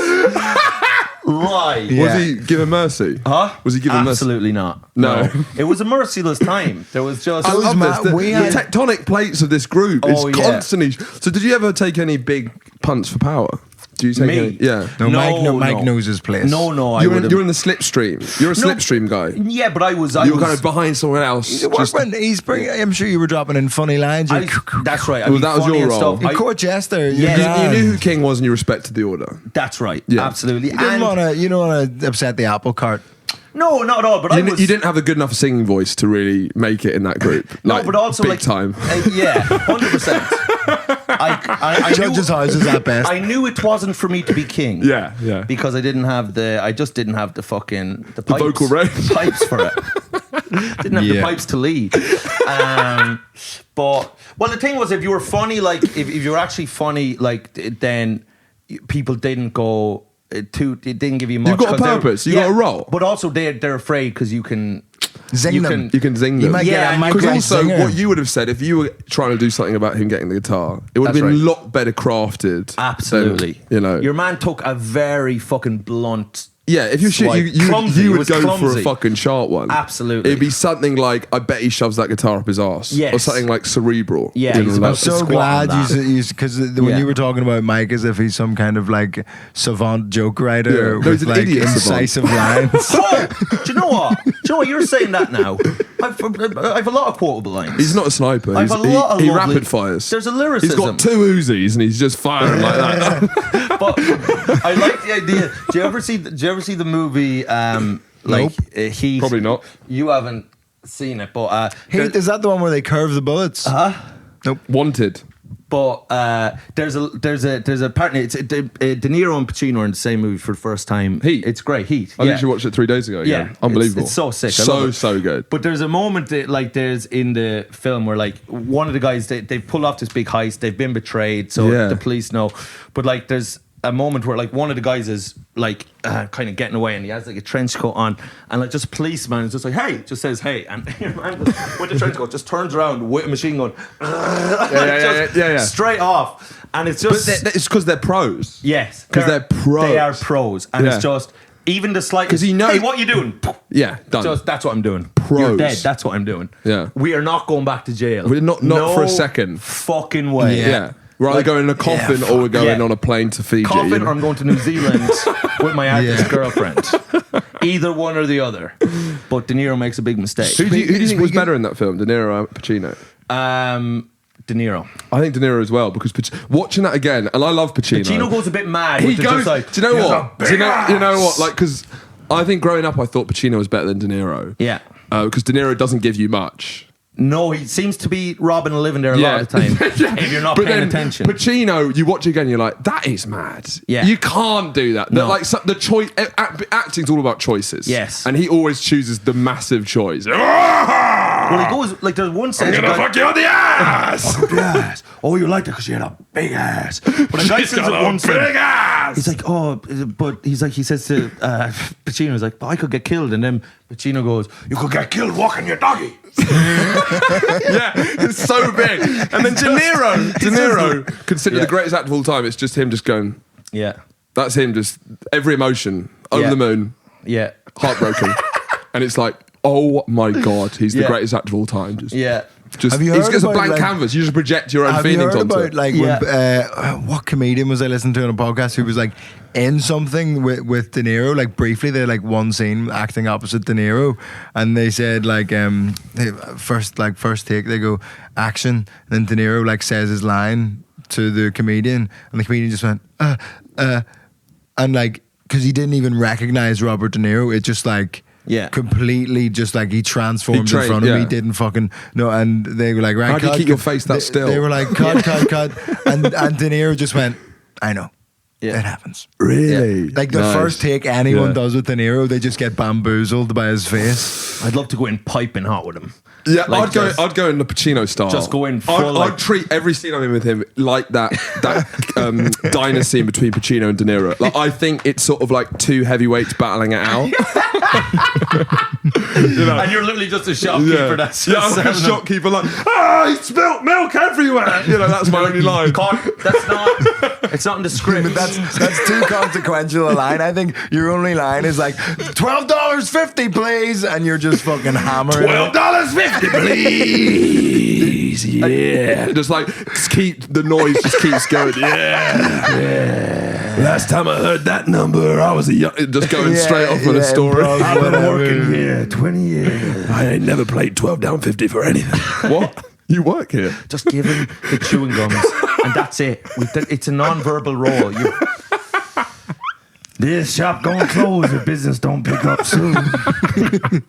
B: lie.
C: Yeah.
A: Was he given mercy?
B: Huh?
A: Was he given mercy?
B: Absolutely not.
A: No.
B: It was a merciless time. There was just.
A: I love
C: Matt,
A: this. The,
C: we
A: the
C: had-
A: tectonic plates of this group is
B: Oh, yeah.
A: constantly. So, did you ever take any big punts for power? Do you take
B: Me?
A: any? Yeah.
C: No,
B: No,
C: Mike
B: no.
C: knows his place.
B: No,
A: You're in the slipstream. You're a slipstream guy.
B: Yeah, but I was.
A: You were kind of behind someone else.
C: I'm sure you were dropping in funny lines.
B: That's right.
A: Well, that was your role.
C: You court jester.
B: Yeah.
A: You knew who King was and you respected the order.
B: That's right.
A: Yeah.
B: Absolutely.
C: You don't want to upset the apple cart.
B: No, not at all. But
A: you didn't have a good enough singing voice to really make it in that group.
B: No, but also
A: big
B: like
A: time.
B: Yeah, 100%. I
C: Judges' houses at best.
B: I knew it wasn't for me to be king.
A: Yeah.
B: Because I just didn't have the fucking the
A: vocal range.
B: pipes for it. Didn't have the pipes to lead. But the thing was, if you were funny, like if you were actually funny, like then people didn't go it didn't give you much.
A: You've got a purpose. You got a role.
B: But also they're afraid because you can.
C: Zing them.
A: You can zing them.
C: You might get a
A: because also
C: zinger.
A: what you would have said if you were trying to do something about him getting the guitar, it would have
B: That's
A: been
B: right.
A: a lot better crafted.
B: Absolutely.
A: Than,
B: your man took a very fucking blunt.
A: Yeah, if you're shit,
B: Clumsy.
A: you
B: It
A: would
B: was
A: go for
B: clumsy.
A: a fucking sharp one.
B: Absolutely.
A: It'd be something like, I bet he shoves that guitar up his arse.
B: Yes.
A: Or something like cerebral.
B: Yeah,
A: You
B: he's
A: know,
B: about
C: I'm
A: like-
C: so
B: squat
C: glad
B: on that.
C: you because when
B: Yeah.
C: you were talking about Mike as if he's some kind of like savant joke writer
A: Yeah. No,
C: with
A: he's an
C: like
A: idiot savant.
C: incisive lines.
B: Oh, do you know what? You're saying that now. I've a lot of quotable lines.
A: He's not a sniper.
B: I've a lot of
A: he
B: lovely-
A: rapid fires.
B: There's a lyricism.
A: He's got 2 Uzis and he's just firing like that.
B: But I like the idea. Do you ever see the movie? Heat?
A: Probably not.
B: You haven't seen it, but
C: Heat, is that the one where they curve the bullets? Nope.
A: Wanted.
B: But there's a partner. It's De Niro and Pacino are in the same movie for the first time.
A: Heat.
B: It's great. Heat.
A: I literally watched it 3 days ago.
B: Yeah,
A: Unbelievable.
B: It's so sick. I love it.
A: So good.
B: But there's a moment that, there's in the film where one of the guys they pull off this big heist. They've been betrayed, so
A: Yeah.
B: the police know. But there's a moment where one of the guys is kind of getting away, and he has a trench coat on, and just a policeman is just like, hey, just says hey, and your man with the trench coat just turns around with a machine gun,
A: Yeah.
B: straight off, and it's just
A: It's because they're pros.
B: yes,
A: 'Cause they're pros.
B: They are pros, and
A: Yeah.
B: it's just even the slightest.
A: 'Cause he knows-
B: hey, what you doing?
A: Yeah, done.
B: Just that's what I'm doing.
A: Pros.
B: You're dead. That's what I'm doing.
A: Yeah.
B: We are not going back to jail.
A: We're not
B: no
A: for a second.
B: Fucking way.
A: Yeah. We're either going in a coffin or we're going on a plane to Fiji.
B: Coffin,
A: you know?
B: or I'm going to New Zealand with my artist girlfriend. Either one or the other. But De Niro makes a big mistake.
A: Who do you think was better in that film, De Niro or Pacino?
B: De Niro.
A: I think De Niro as well, because watching that again, and I love Pacino.
B: Pacino goes a bit mad.
A: He
B: with the
A: goes.
B: just
A: Do you know what? Do you know what? Because I think growing up, I thought Pacino was better than De Niro.
B: Yeah.
A: Because De Niro doesn't give you much.
B: No, he seems to be robbing a living there a lot of the time. If you're not
A: But
B: paying
A: then
B: attention.
A: Pacino, you watch it again, you're like, that is mad.
B: Yeah.
A: You can't do that.
B: No.
A: The choice, acting's all about choices.
B: Yes.
A: And he always chooses the massive choice.
B: Well, he goes there's one sense.
A: I'm gonna fuck you on the ass.
B: Yes. Oh, you liked it because you had a big ass. But a guy
A: She's
B: says
A: got
B: it
A: a
B: once.
A: big ass.
B: He's like, oh, but he says to Pacino, he's like, but I could get killed. And then Pacino goes, you could get killed walking your doggy.
A: Yeah, it's so big. And then De Niro, considered the greatest actor of all time. It's just him just going,
B: Yeah.
A: that's him, just every emotion, over
B: Yeah.
A: the moon,
B: Yeah.
A: heartbroken. And it's like, oh my God, he's the
B: Yeah.
A: greatest actor of all time. Just,
B: Yeah.
A: just
C: Have you
A: he's
C: heard
A: just a
C: about,
A: blank canvas. You just project your own
C: Have you
A: feelings
C: heard
A: onto
C: about
A: it.
C: like
B: Yeah.
C: what comedian was I listening to on a podcast who was like in something with De Niro, like briefly they had like one scene acting opposite De Niro, and they said like first take they go action, and then De Niro like says his line to the comedian, and the comedian just went and like because he didn't even recognize Robert De Niro, it just like.
B: Yeah.
C: Completely just like he transformed
A: He
C: in front of him.
A: yeah.
C: He didn't fucking no, and they were like, right,
A: How do you
C: cut,
A: keep your
C: cut.
A: face that still?
C: They were like, cut, and De Niro just went, I know,
B: Yeah.
C: it happens.
A: Really?
C: Like the
A: Nice.
C: first take anyone
A: Yeah.
C: does with De Niro, they just get bamboozled by his face.
B: I'd love to go in piping hot with him.
A: Yeah,
B: Like
A: I'd go in the Pacino style.
B: Just go in full,
A: I'd treat every scene I'm in with him like that diner scene between Pacino and De Niro. Like I think it's sort of like two heavyweights battling it out.
B: And you're literally just a shopkeeper that's
A: I'm like a
B: selling them.
A: shopkeeper like, he spilt milk everywhere. That's my only line.
B: That's not. It's not in the script.
C: But that's too consequential a line. I think your only line is like $12.50, please, and you're just fucking hammering.
A: $12.50, please. Yeah. Just like the noise just keeps going. Yeah. Last time I heard that number, I was just going straight off with a story.
C: improv,
A: I've been
C: whatever.
A: working here 20 years. I ain't never played $12.50 for anything. What? You work here?
B: Just give him the chewing gums, and that's it. It's a non-verbal role. This shop gonna close if business don't pick up soon.
A: I'm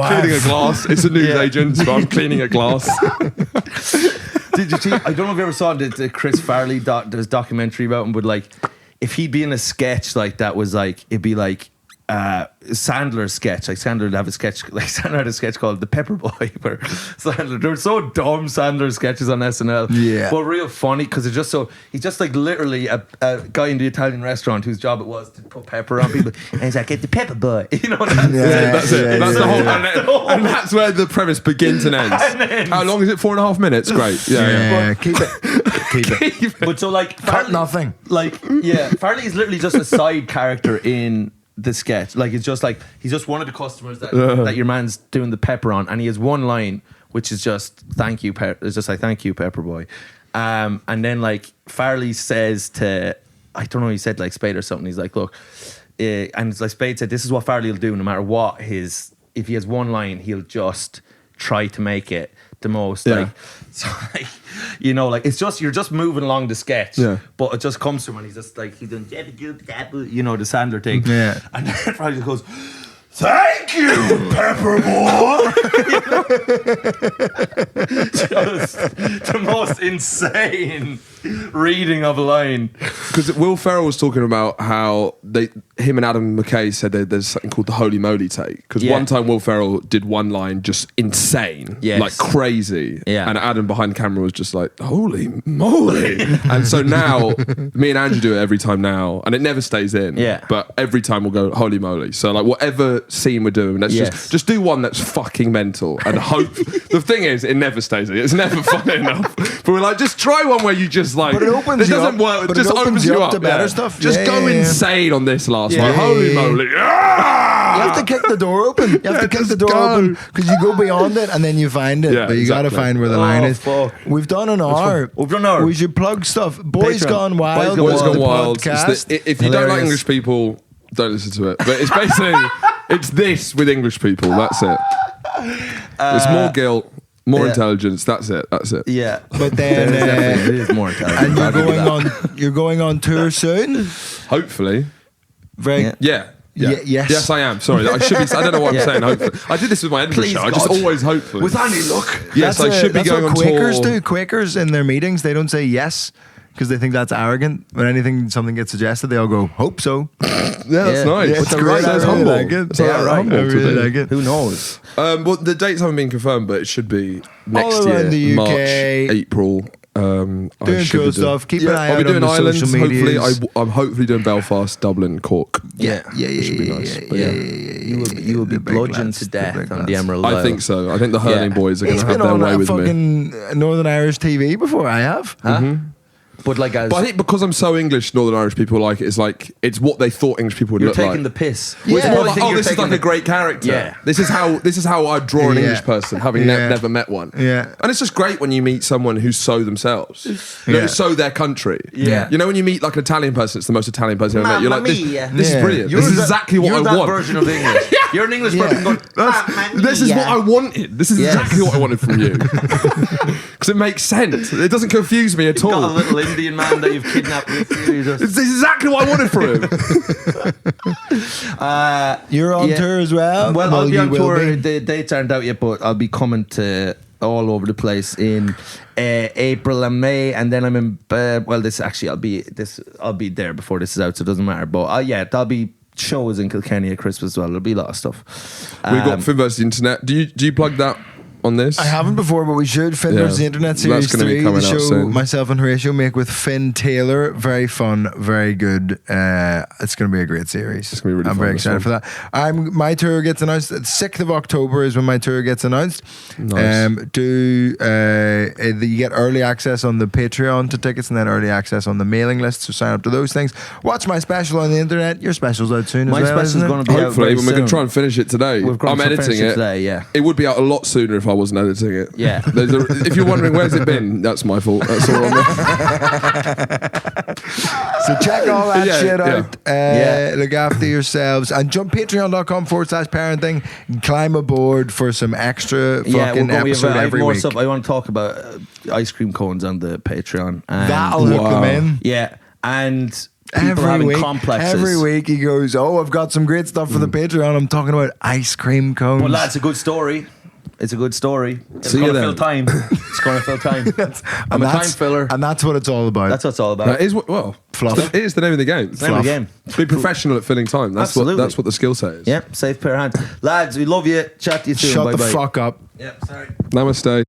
A: cleaning a glass. It's a news agent, so I'm cleaning a glass.
B: Did you see? I don't know if you ever saw the Chris Farley there's documentary about him, but like, if he'd be in a sketch like that, was like, it'd be like Sandler's sketch. Like Sandler would have a sketch. Like Sandler had a sketch called The Pepper Boy, where Sandler, they were so dumb Sandler sketches on SNL, but real funny because it's just so he's just like literally a guy in the Italian restaurant whose job it was to put pepper on people, and he's like, "Get the Pepper Boy," you know.
A: That's it. That's the whole, and that's where the premise begins and ends. How long is it? 4.5 minutes. Great. Yeah.
C: Keep it.
B: But so like,
C: Cut nothing.
B: Like, Farley is literally just a side character in the sketch. Like, it's just like he's just one of the customers that your man's doing the pepper on, and he has one line which is just "Thank you, it's just like "Thank you, Pepper Boy," and then like Farley says to, I don't know, he said like Spade or something. He's like, "Look," and it's like Spade said, "This is what Farley will do no matter what if he has one line, he'll just try to make it the most like." So like, you know, like, it's just, you're just moving along the sketch, but it just comes to him and he's just like, he's doing, you know, the Sandler thing, and then Farley just goes, "Thank you, Pepper Boy." Just the most insane reading of a line.
A: Because Will Ferrell was talking about how him and Adam McKay said there's something called the holy moly take. Because one time Will Ferrell did one line just insane, like crazy, and Adam behind camera was just like, "Holy moly!" And so now me and Andrew do it every time now, and it never stays in. But every time we'll go, "Holy moly!" So like, whatever scene we're doing, let's just do one that's fucking mental and hope. The thing is, it never stays in. It's never funny enough. But we're like, just try one where you just like,
C: but it opens you
A: doesn't
C: up,
A: work.
C: but
A: It just
C: it
A: opens you up
C: to better stuff.
A: Just go insane on this last one. Holy moly!
C: You have to kick the door open. You have to kick the door open because you go beyond it and then you find it. But you got to find where the line is.
B: Fuck.
C: We've done an hour.
B: We've done an hour.
C: We should plug stuff. Boys
B: Patreon.
C: Gone Wild.
A: Boys Gone Wild.
C: Podcast.
A: If you don't like English people, don't listen to it. But it's basically it's this with English people. That's it. It's more guilt, more intelligence. That's it.
C: Yeah, but then
B: it is more intelligent.
C: And you're going on tour soon.
A: Hopefully.
C: Very.
A: Yes, I am. Sorry, I should be. I don't know what I'm saying. Hopefully, I did this with my Edinburgh show. I just always hopefully.
B: With any luck.
A: Yes, I should be going on tour.
C: Quakers do. Quakers in their meetings, they don't say yes because they think that's arrogant. When something gets suggested, they all go, "Hope so."
A: That's nice.
C: Yeah,
A: it's
C: great.
A: It's
C: I really
A: humble.
C: like it.
A: It's
C: Yeah, right.
A: humble
C: I really like it.
B: Who knows?
A: Well, the dates haven't been confirmed, but it should be next
C: All around
A: year,
C: the
A: March,
C: UK.
A: April.
C: Doing cool stuff. Keep an eye
A: I'll
C: out
A: be doing
C: on the
A: Ireland.
C: social medias.
A: Hopefully, I'm hopefully doing Belfast, Dublin, Cork.
C: Yeah.
A: Should be nice.
B: You will be bludgeoned to death on the Emerald Isle.
A: I think so. I think the hurling boys are going
C: He's
A: to have
C: been
A: their
C: on
A: way with me.
C: fucking Northern Irish TV before. I have.
B: But like,
A: But I think because I'm so English, Northern Irish people like it. It's what they thought English people would
B: you're
A: look like.
B: taking the piss.
C: Yeah.
A: It's more
C: I
A: like,
B: think
A: oh,
B: you're
A: this is
B: taking
A: like a great character.
B: Yeah.
A: This is how I draw an English person, having never met one.
C: Yeah.
A: And it's just great when you meet someone who's so themselves. You know, so their country.
B: Yeah.
A: You know, when you meet like an Italian person, it's the most Italian person I've ever met. You're like, this is
C: Yeah.
A: brilliant. This is exactly what I
B: You're that
A: want.
B: version of English. You're an English person going,
A: This is what I wanted. This is exactly what I wanted from you. Because it makes sense. It doesn't confuse me at
B: got a
A: all.
B: little Indian man that you've kidnapped with you.
A: It's exactly what I wanted from him.
C: You're on tour as well.
B: Well, I'll be on
C: you will
B: tour.
C: be.
B: The dates aren't out yet, but I'll be coming to all over the place in April and May, and then I'm in. I'll be there before this is out, so it doesn't matter. But there'll be shows in Kilkenny at Christmas as well. There'll be a lot of stuff.
A: We've got Finn versus the Internet. Do you plug that on this?
C: I haven't before, but we should. Finn versus the Internet Series
A: That's gonna be
C: 3,
A: coming
C: the
A: out
C: show
A: soon.
C: myself and Horatio make with Finn Taylor. Very fun, very good. It's going to be a great series.
A: It's gonna be really
C: I'm
A: fun,
C: very
A: this
C: excited for that. My tour gets announced. The 6th of October is when my tour gets announced.
A: Nice.
C: You get early access on the Patreon to tickets and then early access on the mailing list, so sign up to those things. Watch my special on the internet. Your special's out soon
B: My
C: as well,
B: special's
C: isn't it?
B: going to be out
A: Hopefully,
B: very
A: when we can
B: soon.
A: try and finish it today. I'm editing it
B: today. Yeah.
A: It would be out a lot sooner if I wasn't editing it.
B: Yeah.
A: If you're wondering where's it been, that's my fault. That's all on me.
C: So check all that shit out.
B: Yeah.
C: Look after yourselves and jump patreon.com/parenting. Climb aboard for some extra fucking episode
B: I have
C: every
B: more
C: week.
B: stuff. I want to talk about ice cream cones on the Patreon. And
C: That'll hook them in.
B: Yeah, and people having complexes.
C: Every week he goes, "Oh, I've got some great stuff for the Patreon. I'm talking about ice cream cones."
B: But lads, a good story. It's a good story. It's
A: See
B: going
A: you
B: to fill
A: then.
B: time. It's going to fill time. I'm a time filler.
C: And that's what it's all about.
B: That's what it's all about.
A: That is
C: Fluff.
A: It is the name of the game.
B: It's the name of the game.
A: Be professional at filling time. That's
B: Absolutely.
A: what the skill set is.
B: Yep, safe pair of hands. Lads, we love you. Chat to you soon.
C: Shut
B: Bye-bye.
C: the fuck up.
B: Yep, sorry.
A: Namaste.